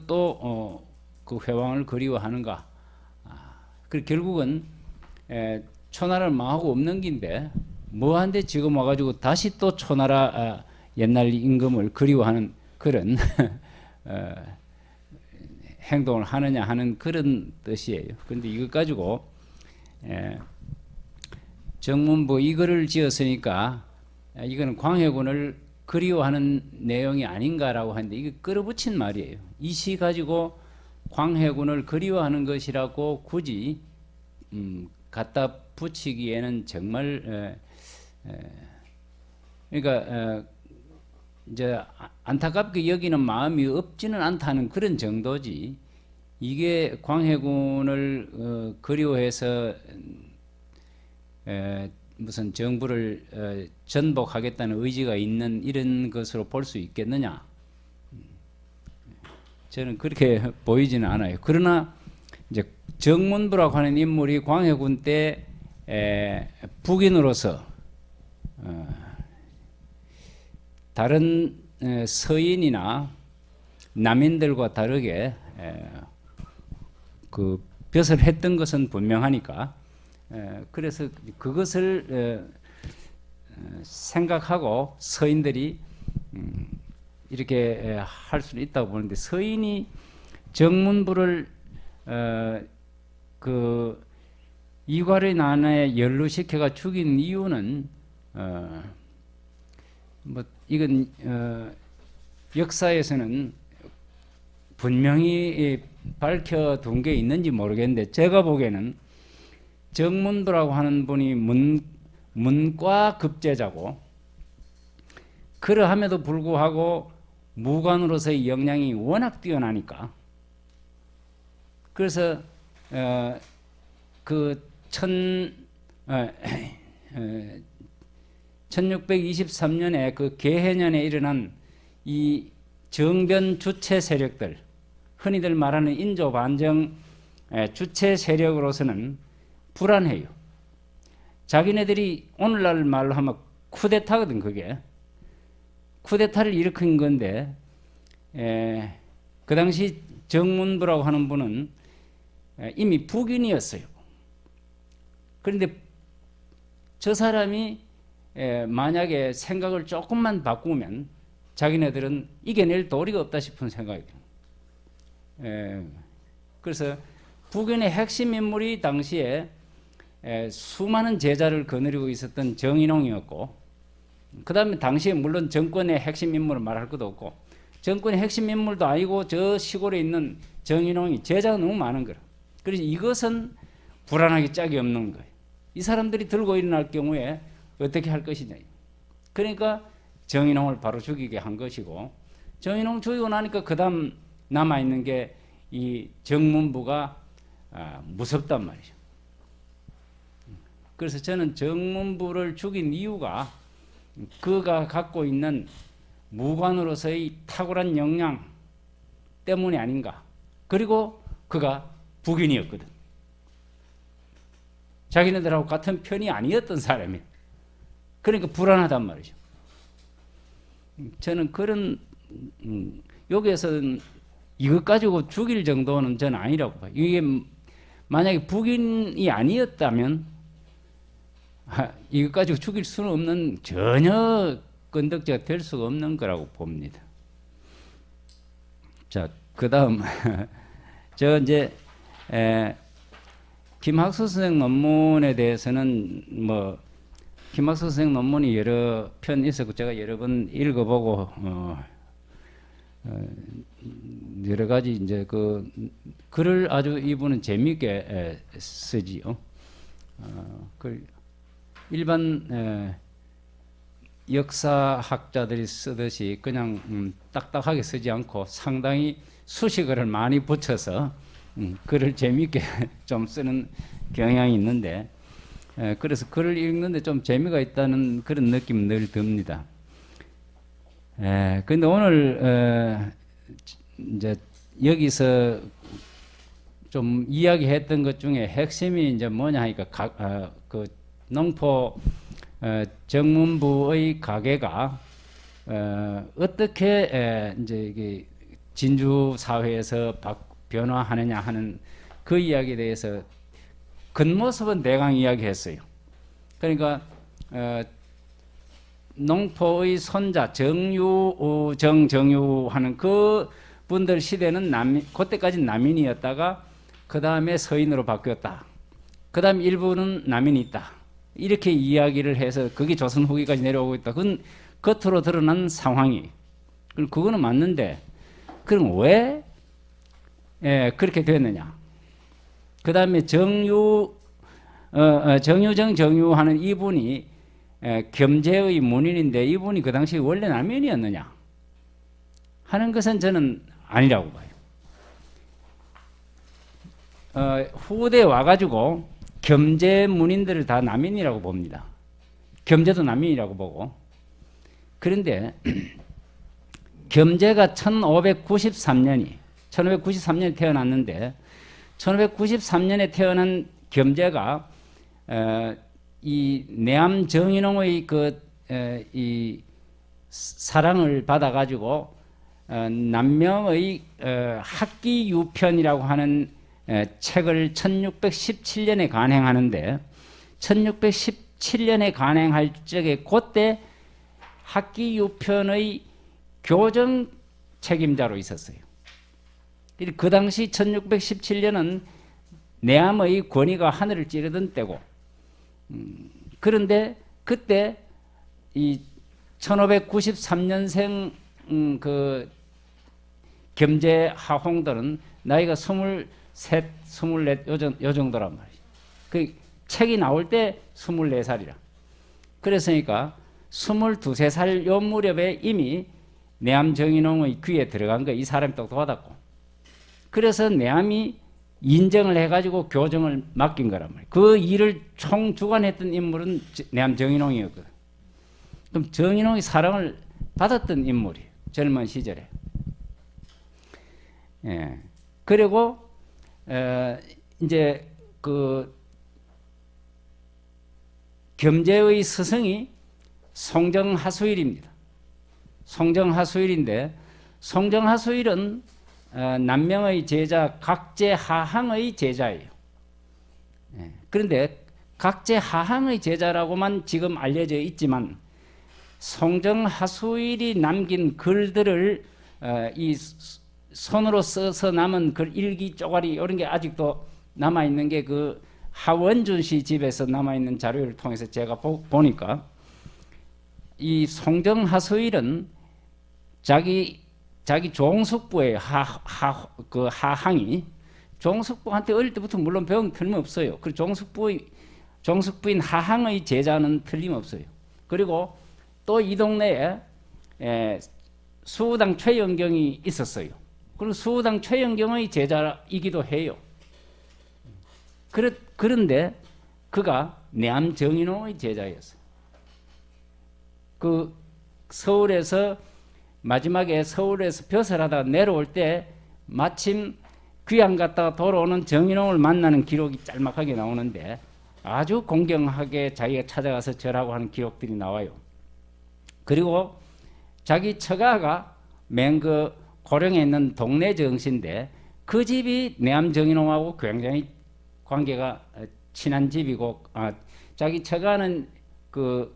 또 그 회왕을 그리워하는가. 그 결국은 초나라를 망하고 없는 긴데 뭐한데 지금 와가지고 다시 또 초나라 옛날 임금을 그리워하는 그런 행동을 하느냐 하는 그런 뜻이에요. 그런데 이것 가지고 정문부 이거를 지었으니까 이거는 광해군을 그리워하는 내용이 아닌가라고 하는데 이게 끌어붙인 말이에요. 이 시 가지고 광해군을 그리워하는 것이라고 굳이 갖다 붙이기에는 정말 그러니까 이제 안타깝게 여기는 마음이 없지는 않다는 그런 정도지. 이게 광해군을 그리워해서 무슨 정부를 전복하겠다는 의지가 있는 이런 것으로 볼 수 있겠느냐? 저는 그렇게 보이지는 않아요. 그러나 이제 정문부라고 하는 인물이 광해군 때 북인으로서 다른 서인이나 남인들과 다르게 그 벼슬 했던 것은 분명하니까 그래서 그것을 생각하고 서인들이 이렇게 할 수는 있다고 보는데 서인이 정문부를 그 이괄의 난에 연루시켜가 죽인 이유는 뭐 이건 역사에서는 분명히 밝혀둔 게 있는지 모르겠는데 제가 보기에는 정문부라고 하는 분이 문과 급제자고 그러함에도 불구하고 무관으로서의 역량이 워낙 뛰어나니까 그래서 그 1623년에 그 개해년에 일어난 이 정변 주체 세력들 흔히들 말하는 인조 반정 주체 세력으로서는 불안해요. 자기네들이 오늘날 말로 하면 쿠데타거든. 그게 쿠데타를 일으킨 건데 그 당시 정문부라고 하는 분은 이미 북인이었어요. 그런데 저 사람이 만약에 생각을 조금만 바꾸면 자기네들은 이겨낼 도리가 없다 싶은 생각이에요. 그래서 북인의 핵심 인물이 당시에 수많은 제자를 거느리고 있었던 정인홍이었고 그 다음에 당시에 물론 정권의 핵심 인물을 말할 것도 없고 정권의 핵심 인물도 아니고 저 시골에 있는 정인홍이 제자가 너무 많은 거라. 그래서 이것은 불안하기 짝이 없는 거예요. 이 사람들이 들고 일어날 경우에 어떻게 할 것이냐. 그러니까 정인홍을 바로 죽이게 한 것이고 정인홍 죽이고 나니까 그 다음 남아있는 게 이 정문부가 무섭단 말이죠. 그래서 저는 정문부를 죽인 이유가 그가 갖고 있는 무관으로서의 탁월한 역량 때문이 아닌가. 그리고 그가 북인이었거든. 자기네들하고 같은 편이 아니었던 사람이에요. 그러니까 불안하단 말이죠. 저는 그런 여기에서는 이것 가지고 죽일 정도는 저는 아니라고 봐요. 이게 만약에 북인이 아니었다면 이것 가지고 죽일 수는 없는, 전혀 건덕지가 될 수가 없는 거라고 봅니다. 자, 그다음 저 이제 김학수 선생 논문에 대해서는 뭐 김학수 선생 논문이 여러 편 있었고 제가 여러 번 읽어보고 여러 가지 이제 그 글을 아주 이분은 재미있게 쓰지요. 그 일반 역사학자들이 쓰듯이 그냥 딱딱하게 쓰지 않고 상당히 수식어를 많이 붙여서 글을 재미있게 좀 쓰는 경향이 있는데, 그래서 글을 읽는데 좀 재미가 있다는 그런 느낌 늘 듭니다. 근데 오늘 이제 여기서 좀 이야기했던 것 중에 핵심이 이제 뭐냐 하니까 그 농포 정문부의 가계가 어떻게 이제 이게 진주 사회에서 변화하느냐 하는 그 이야기에 대해서 겉모습은 대강 이야기했어요. 그러니까 농포의 손자 정유 하는 그 분들 시대는 그때까지는 남인이었다가 그 다음에 서인으로 바뀌었다. 그 다음 일부는 남인이 있다. 이렇게 이야기를 해서 그게 조선 후기까지 내려오고 있다. 그건 겉으로 드러난 상황이. 그거는 맞는데 그럼 왜 그렇게 됐느냐? 그 다음에 정유하는 이분이 겸재의 문인인데 이분이 그 당시 원래 남인이었느냐 하는 것은 저는 아니라고 봐요. 후대에 와가지고 겸재 문인들을 다 남인이라고 봅니다. 겸재도 남인이라고 보고. 그런데 겸재가 1593년에 태어났는데 1593년에 태어난 겸재가 이 내암 정인홍의 이 사랑을 받아가지고 남명의 학기유편이라고 하는 책을 1617년에 간행하는데 1617년에 간행할 적에 그때 학기유편의 교정 책임자로 있었어요. 그 당시 1617년은 내암의 권위가 하늘을 찌르던 때고, 그런데 그때 이 1593년생 그 겸재 하홍들은 나이가 23, 24 요 정도란 말이죠. 그 책이 나올 때 24살이라. 그랬으니까 22, 23살 요 무렵에 이미 내암 정인홍의 귀에 들어간 거, 이 사람이 똑똑하다고. 그래서 내암이 인정을 해가지고 교정을 맡긴 거란 말이에요. 그 일을 총주관했던 인물은 내암 정인홍이었거든. 그럼 정인홍이 사랑을 받았던 인물이에요. 젊은 시절에. 예. 그리고 이제 그 겸재의 스승이 송정하수일입니다. 송정하수일인데 송정하수일은 남명의 제자 각제하항의 제자예요. 그런데 각제하항의 제자라고만 지금 알려져 있지만 송정하수일이 남긴 글들을 이 손으로 써서 남은 글 일기 쪼가리 이런 게 아직도 남아 있는 게 그 하원준 씨 집에서 남아 있는 자료를 통해서 제가 보니까 이 송정하수일은 자기 종숙부의 그 하항이 종숙부한테 어릴 때부터 물론 배운 틀림없어요. 그 종숙부인 하항의 제자는 틀림없어요. 그리고 또 이 동네에 수우당 최영경이 있었어요. 그리고 수우당 최영경의 제자이기도 해요. 그런데 그가 내암 정인홍의 제자였어요. 그 서울에서 마지막에 서울에서 벼슬하다가 내려올 때 마침 귀양 갔다가 돌아오는 정인홍을 만나는 기록이 짤막하게 나오는데 아주 공경하게 자기가 찾아가서 절하고 하는 기록들이 나와요. 그리고 자기 처가가 맨 그 고령에 있는 동네 정씨인데 그 집이 내암 정인홍하고 굉장히 관계가 친한 집이고 자기 처가는 그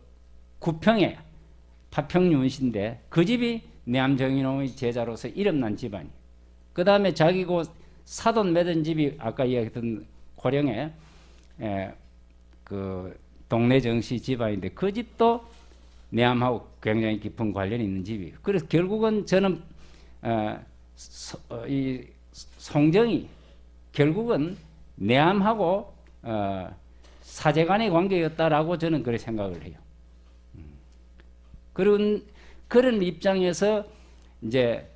구평에 파평윤씨인데 그 집이 내암정인홍의 제자로서 이름난 집안이. 그 다음에 자기 그 사돈 맺은 집이 아까 이야기했던 고령에 그 동네 정씨 집안인데 그 집도 내암하고 굉장히 깊은 관련이 있는 집이에요. 그래서 결국은 저는 이 송정이 결국은 내암하고 사제간의 관계였다라고 저는 그렇게 생각을 해요. 그런 입장에서 이제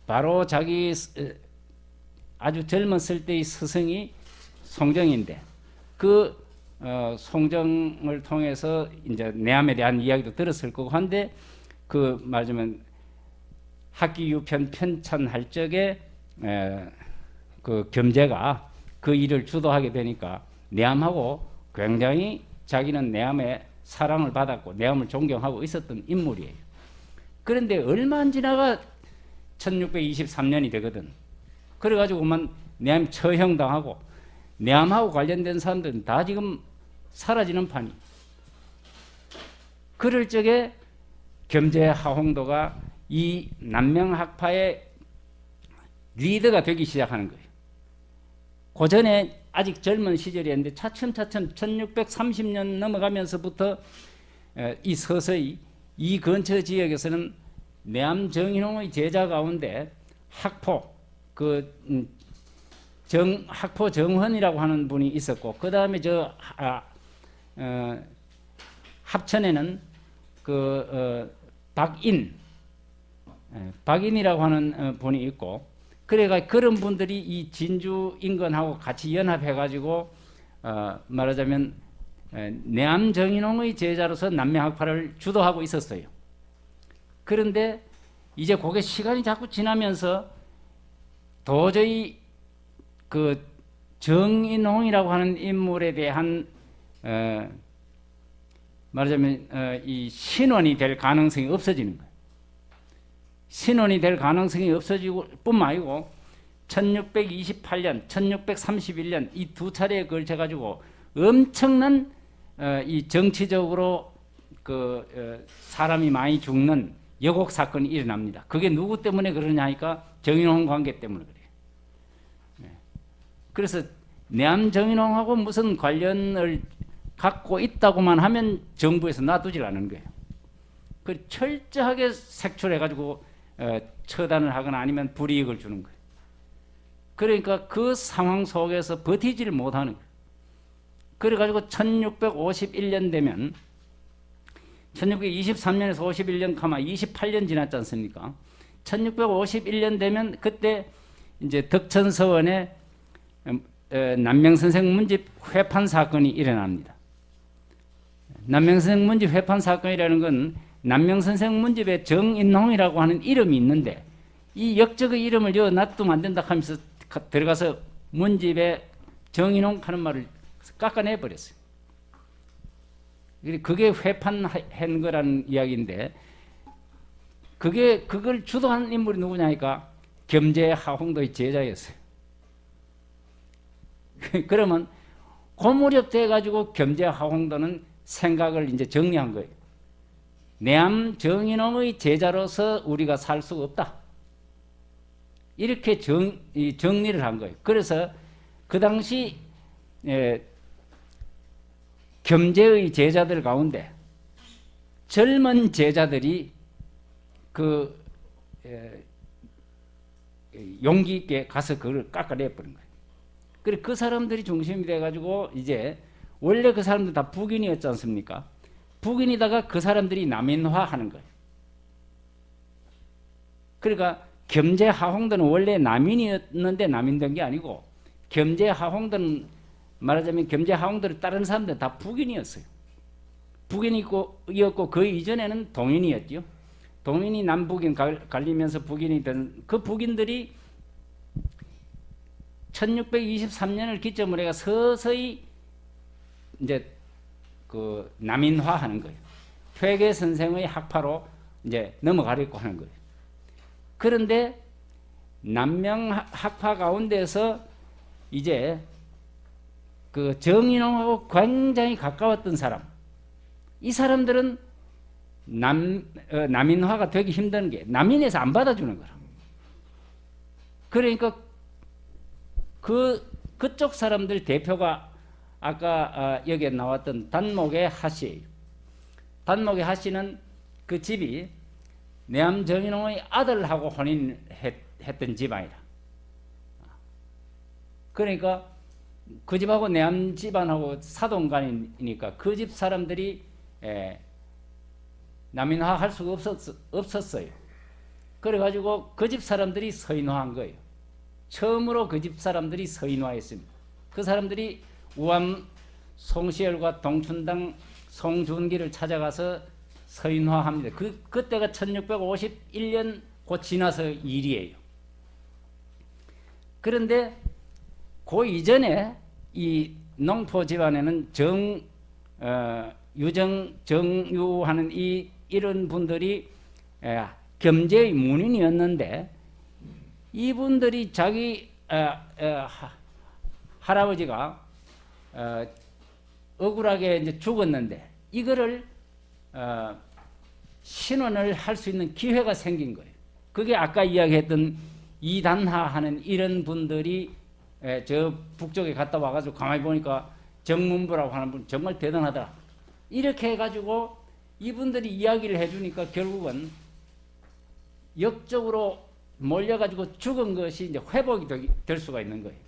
바로 자기 아주 젊었을 때의 스승이 송정인데 그 송정을 통해서 이제 내암에 대한 이야기도 들었을 거고 한데 그 말하자면 학기유편 편찬할 적에 그 겸재가 그 일을 주도하게 되니까 내암하고 굉장히 자기는 내암의 사랑을 받았고 내암을 존경하고 있었던 인물이에요. 그런데 얼마 안 지나가 1623년이 되거든. 그래가지고만 내암 처형당하고 내암하고 관련된 사람들은 다 지금 사라지는 판이. 그럴 적에 겸재 하홍도가 이 남명학파의 리더가 되기 시작하는 거예요. 그 전에 아직 젊은 시절이었는데 차츰차츰 1630년 넘어가면서부터 이 서서히 이 근처 지역에서는 내암 정인홍의 제자 가운데 학포 학포 정헌이라고 하는 분이 있었고 그 다음에 합천에는 박인이라고 하는 분이 있고 그래가 그런 분들이 이 진주 인근하고 같이 연합해가지고 말하자면 내암 정인홍의 제자로서 남명학파를 주도하고 있었어요. 그런데 이제 그게 시간이 자꾸 지나면서 도저히 그 정인홍이라고 하는 인물에 대한 말하자면 이 신원이 될 가능성이 없어지는 거예요. 신원이 될 가능성이 없어지고 뿐만 아니고 1628년, 1631년 이 두 차례에 걸쳐 가지고 엄청난 이 정치적으로 사람이 많이 죽는 여곡 사건이 일어납니다. 그게 누구 때문에 그러냐 하니까 정인홍 관계 때문에 그래요. 그래서 내암 정인홍하고 무슨 관련을 갖고 있다고만 하면 정부에서 놔두질 않은 거예요. 그 철저하게 색출해 가지고 처단을 하거나 아니면 불이익을 주는 거예요. 그러니까 그 상황 속에서 버티지를 못하는 거예요. 그래가지고 1651년 되면 1623년에서 51년 가마 28년 지났지 않습니까? 1651년 되면 그때 이제 덕천서원에 남명선생 문집 회판 사건이 일어납니다. 남명선생 문집 회판 사건이라는 건 남명선생 문집에 정인홍이라고 하는 이름이 있는데 이 역적의 이름을 놔두면 안 된다 하면서 들어가서 문집에 정인홍 하는 말을 깎아내 버렸어요. 그게 회판한 거라는 이야기인데 그걸 주도한 인물이 누구냐니까 겸재 하홍도의 제자였어요. 그러면 고무력 돼 가지고 겸재 하홍도는 생각을 이제 정리한 거예요. 내암 정인홍의 제자로서 우리가 살 수가 없다. 이렇게 정리를 한 거예요. 그래서 그 당시 겸재의 제자들 가운데 젊은 제자들이 용기 있게 가서 그걸 깎아내 버린 거예요. 그래 그 사람들이 중심이 돼가지고 이제 원래 그 사람들 다 북인이었지 않습니까? 북인이다가 그 사람들이 남인화하는 거예요. 그러니까 겸재 하홍도는 원래 남인이었는데 남인된 게 아니고 겸재 하홍도는 말하자면 겸재 하홍도를 따른 사람들 다 북인이었어요. 북인이었고 그 이전에는 동인이었죠. 동인이 남북인 갈리면서 북인이 된 그 북인들이 1623년을 기점으로 해가 서서히 이제 그 남인화하는 거예요. 퇴계 선생의 학파로 이제 넘어가려고 하는 거예요. 그런데 남명 학파 가운데서 이제 그 정인홍하고 굉장히 가까웠던 사람. 이 사람들은 남인화가 되기 힘든 게 남인에서 안 받아주는 거라. 그러니까 그쪽 사람들 대표가 아까 여기에 나왔던 단목의 하씨예요. 단목의 하씨는 그 집이 내암 정인홍의 아들하고 혼인했던 집안이라. 그러니까 그 집하고 내암 집안하고 사돈간이니까 그 집 사람들이 남인화 할 수가 없었어요. 그래가지고 그 집 사람들이 서인화한 거예요. 처음으로 그 집 사람들이 서인화했습니다. 그 사람들이 우암 송시열과 동춘당 송준기를 찾아가서 서인화합니다. 그때가 1651년 곧 지나서 일이에요. 그런데 그 이전에 이 농포 집안에는 유정, 정유하는 이런 분들이 겸재의 문인이었는데 이분들이 자기 할아버지가 억울하게 이제 죽었는데 이거를 신원을 할 수 있는 기회가 생긴 거예요. 그게 아까 이야기했던 이단하 하는 이런 분들이 저 북쪽에 갔다 와가지고 가만히 보니까 정문부라고 하는 분 정말 대단하더라. 이렇게 해가지고 이분들이 이야기를 해주니까 결국은 역적으로 몰려가지고 죽은 것이 이제 회복이 될 수가 있는 거예요.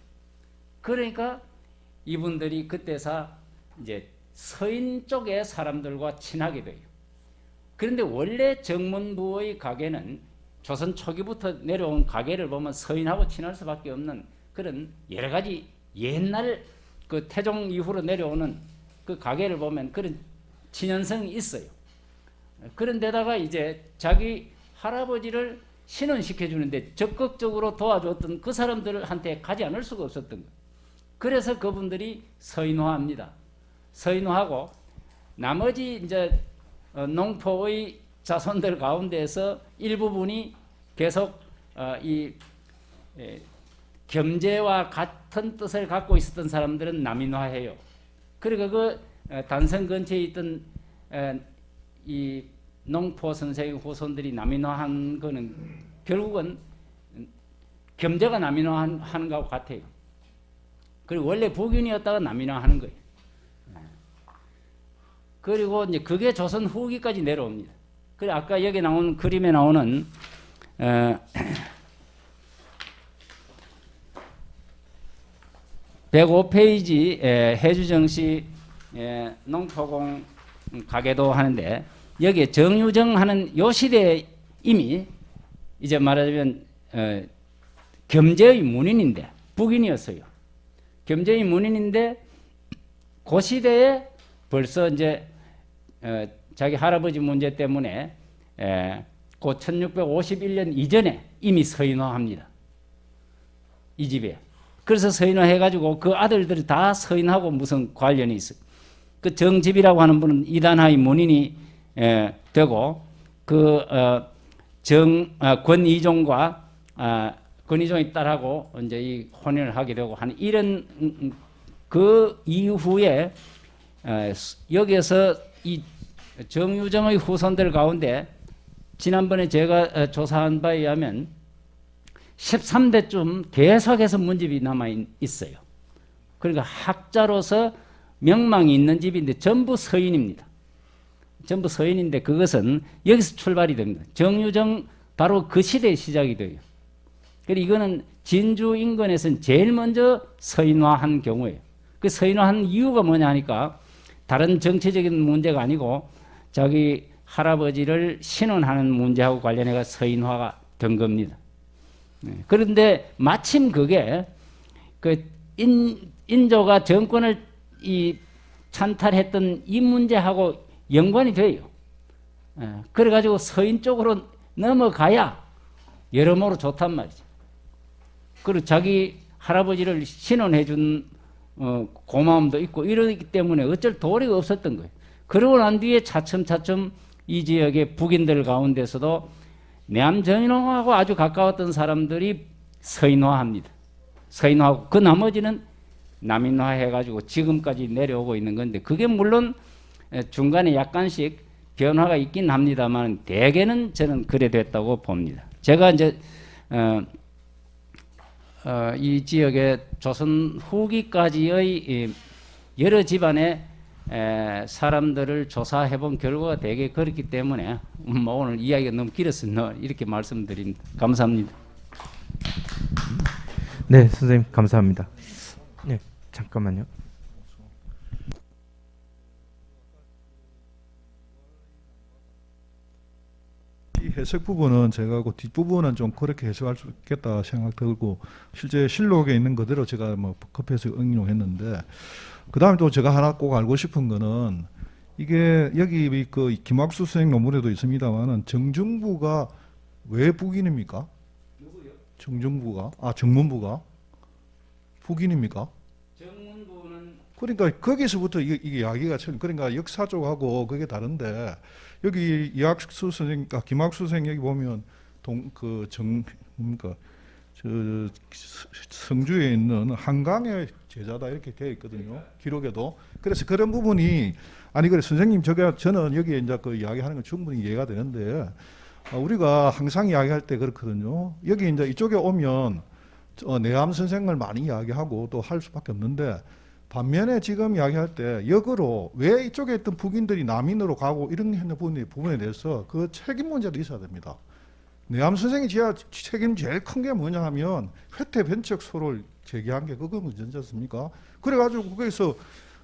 그러니까 이분들이 그때서 이제 서인 쪽의 사람들과 친하게 돼요. 그런데 원래 정문부의 가계는 조선 초기부터 내려온 가계를 보면 서인하고 친할 수밖에 없는 그런 여러 가지 옛날 그 태종 이후로 내려오는 그 가계를 보면 그런 친연성이 있어요. 그런데다가 이제 자기 할아버지를 신원시켜 주는데 적극적으로 도와줬던 그 사람들한테 가지 않을 수가 없었던 거예요. 그래서 그분들이 서인화합니다. 서인화하고 나머지 이제 농포의 자손들 가운데서 일부분이 계속 이 겸재와 같은 뜻을 갖고 있었던 사람들은 남인화해요. 그리고 그 단성 근처에 있던 이 농포 선생의 후손들이 남인화한 거는 결국은 겸재가 남인화하는 거하고 같아요. 그리고 원래 북인이었다가 남인화하는 거예요. 그리고 이제 그게 조선 후기까지 내려옵니다. 그래 아까 여기 나온 그림에 나오는 105페이지 해주정시 농포공 가계도 하는데 여기에 정유정 하는 요 시대에 이미 이제 말하자면 겸재의 문인인데 북인이었어요. 겸재의 문인인데 그 시대에 벌써 이제 자기 할아버지 문제 때문에 그 1651년 이전에 이미 서인화합니다. 이 집에. 그래서 서인화해가지고 그 아들들이 다 서인하고 무슨 관련이 있어요. 그 정집이라고 하는 분은 이단하의 문인이 되고 그 권이종과 권이종의 딸하고 이제 이 혼인을 하게 되고 하는 이런 그 이후에 여기에서 이 정유정의 후손들 가운데 지난번에 제가 조사한 바에 의하면 13대쯤 계속해서 문집이 남아 있어요. 그러니까 학자로서 명망이 있는 집인데 전부 서인입니다. 전부 서인인데 그것은 여기서 출발이 됩니다. 정유정 바로 그 시대의 시작이 돼요. 그리고 이거는 진주 인근에서는 제일 먼저 서인화한 경우예요. 그 서인화한 이유가 뭐냐 하니까 다른 정치적인 문제가 아니고 자기 할아버지를 신원하는 문제하고 관련해서 서인화가 된 겁니다. 그런데 마침 그게 그 인조가 정권을 찬탈했던 이 문제하고 연관이 돼요. 그래가지고 서인 쪽으로 넘어가야 여러모로 좋단 말이죠. 그리고 자기 할아버지를 신원해준 고마움도 있고 이러기 때문에 어쩔 도리가 없었던 거예요. 그러고 난 뒤에 차츰차츰 이 지역의 북인들 가운데서도 내암정인홍하고 아주 가까웠던 사람들이 서인화합니다. 서인화하고 그 나머지는 남인화해가지고 지금까지 내려오고 있는 건데 그게 물론 중간에 약간씩 변화가 있긴 합니다만 대개는 저는 그래 됐다고 봅니다. 제가 이제 이 지역의 조선 후기까지의 이 여러 집안의 사람들을 조사해 본 결과가 되게 그렇기 때문에 뭐 오늘 이야기가 너무 길었습니다. 이렇게 말씀드립니다. 감사합니다. 네, 선생님 감사합니다. 네, 잠깐만요. 이 해석 부분은 제가 그 뒷부분은 좀 그렇게 해석할 수 있겠다 생각 들고 실제 실록에 있는 그대로 제가 뭐 커피에서 응용했는데 그다음에 또 제가 하나 꼭 알고 싶은 거는 이게 여기 그 김학수 선생 논문에도 있습니다만은 정중부가 왜 북인입니까? 누구요? 정중부가 정문부가 북인입니까? 정문부는 그러니까 거기서부터 이게 이야기가 그러니까 역사 쪽하고 그게 다른데 여기 이학수 선생, 김학수 선생 여기 보면 뭡니까 저 성주에 있는 한강의 제자다 이렇게 되어 있거든요. 기록에도. 그래서 그런 부분이 아니 그래 선생님 저는 여기 이제 그 이야기하는 건 충분히 이해가 되는데 우리가 항상 이야기할 때 그렇거든요. 여기 이제 이쪽에 오면 내암 선생을 많이 이야기하고 또 할 수밖에 없는데 반면에 지금 이야기할 때 역으로 왜 이쪽에 있던 북인들이 남인으로 가고 이런 부분에 대해서 그 책임 문제도 있어야 됩니다. 내암 선생이 책임 제일 큰 게 뭐냐 하면 회태 변칙 소를 제기한 게 그거 문제지 않습니까? 그래가지고 거기서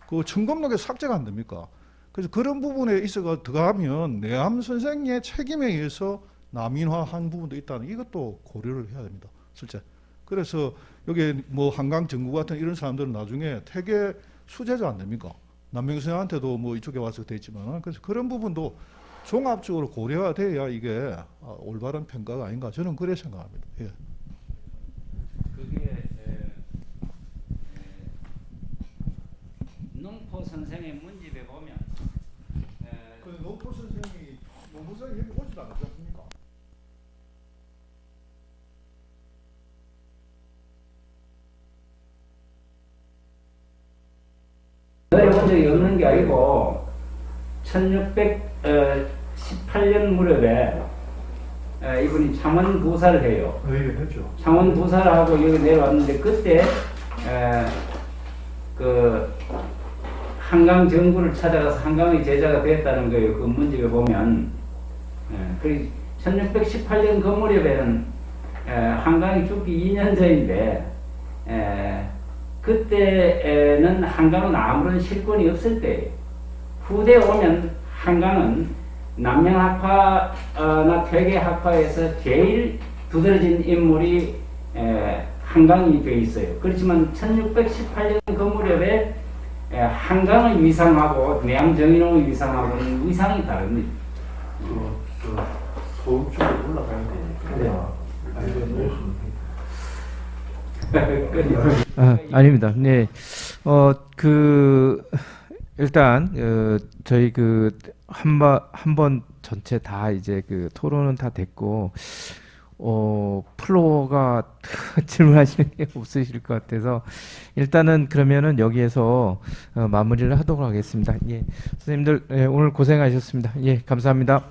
그 청검록에 삭제가 안 됩니까? 그래서 그런 부분에 있어가 들어가면 내암 선생의 책임에 의해서 남인화한 부분도 있다는 이것도 고려를 해야 됩니다. 실제. 그래서 여기 뭐 한강 정구 같은 이런 사람들은 나중에 퇴계 수재자 안 됩니까? 남명선생한테도 뭐 이쪽에 와서 돼 있지만 그래서 그런 부분도 종합적으로 고려가 돼야 이게 올바른 평가가 아닌가 저는 그래 생각합니다. 예. 그게 농포 선생의 문집에 보면 그 노포 선생이 여기 오지도 않지 않습니까? 내려본 적이 없는 게 아니고 1618년 무렵에 이분이 창원 부사를 해요. 했죠. 창원 부사를 하고 여기 내려왔는데 그때 그 한강 정구를 찾아가서 한강의 제자가 됐다는 거예요. 그 문집에 보면. 그 1618년 그 무렵에는 한강이 죽기 2년 전인데 그때는 한강은 아무런 실권이 없을 때예요. 후대에 오면 한강은 남명학파나 퇴계학파에서 제일 두드러진 인물이 한강이 되어 있어요. 그렇지만 1618년 그 무렵에 한강의 위상하고 내암정인홍의 위상하고는 위상이 다릅니다. 서울 쪽으로 올라가야 되니까. 아닙니다. 네, 일단 저희 한 번 전체 다 이제 토론은 다 됐고 플로어가 질문하시는 게 없으실 것 같아서 일단은 그러면은 여기에서 마무리를 하도록 하겠습니다. 예, 선생님들 오늘 고생하셨습니다. 예, 감사합니다.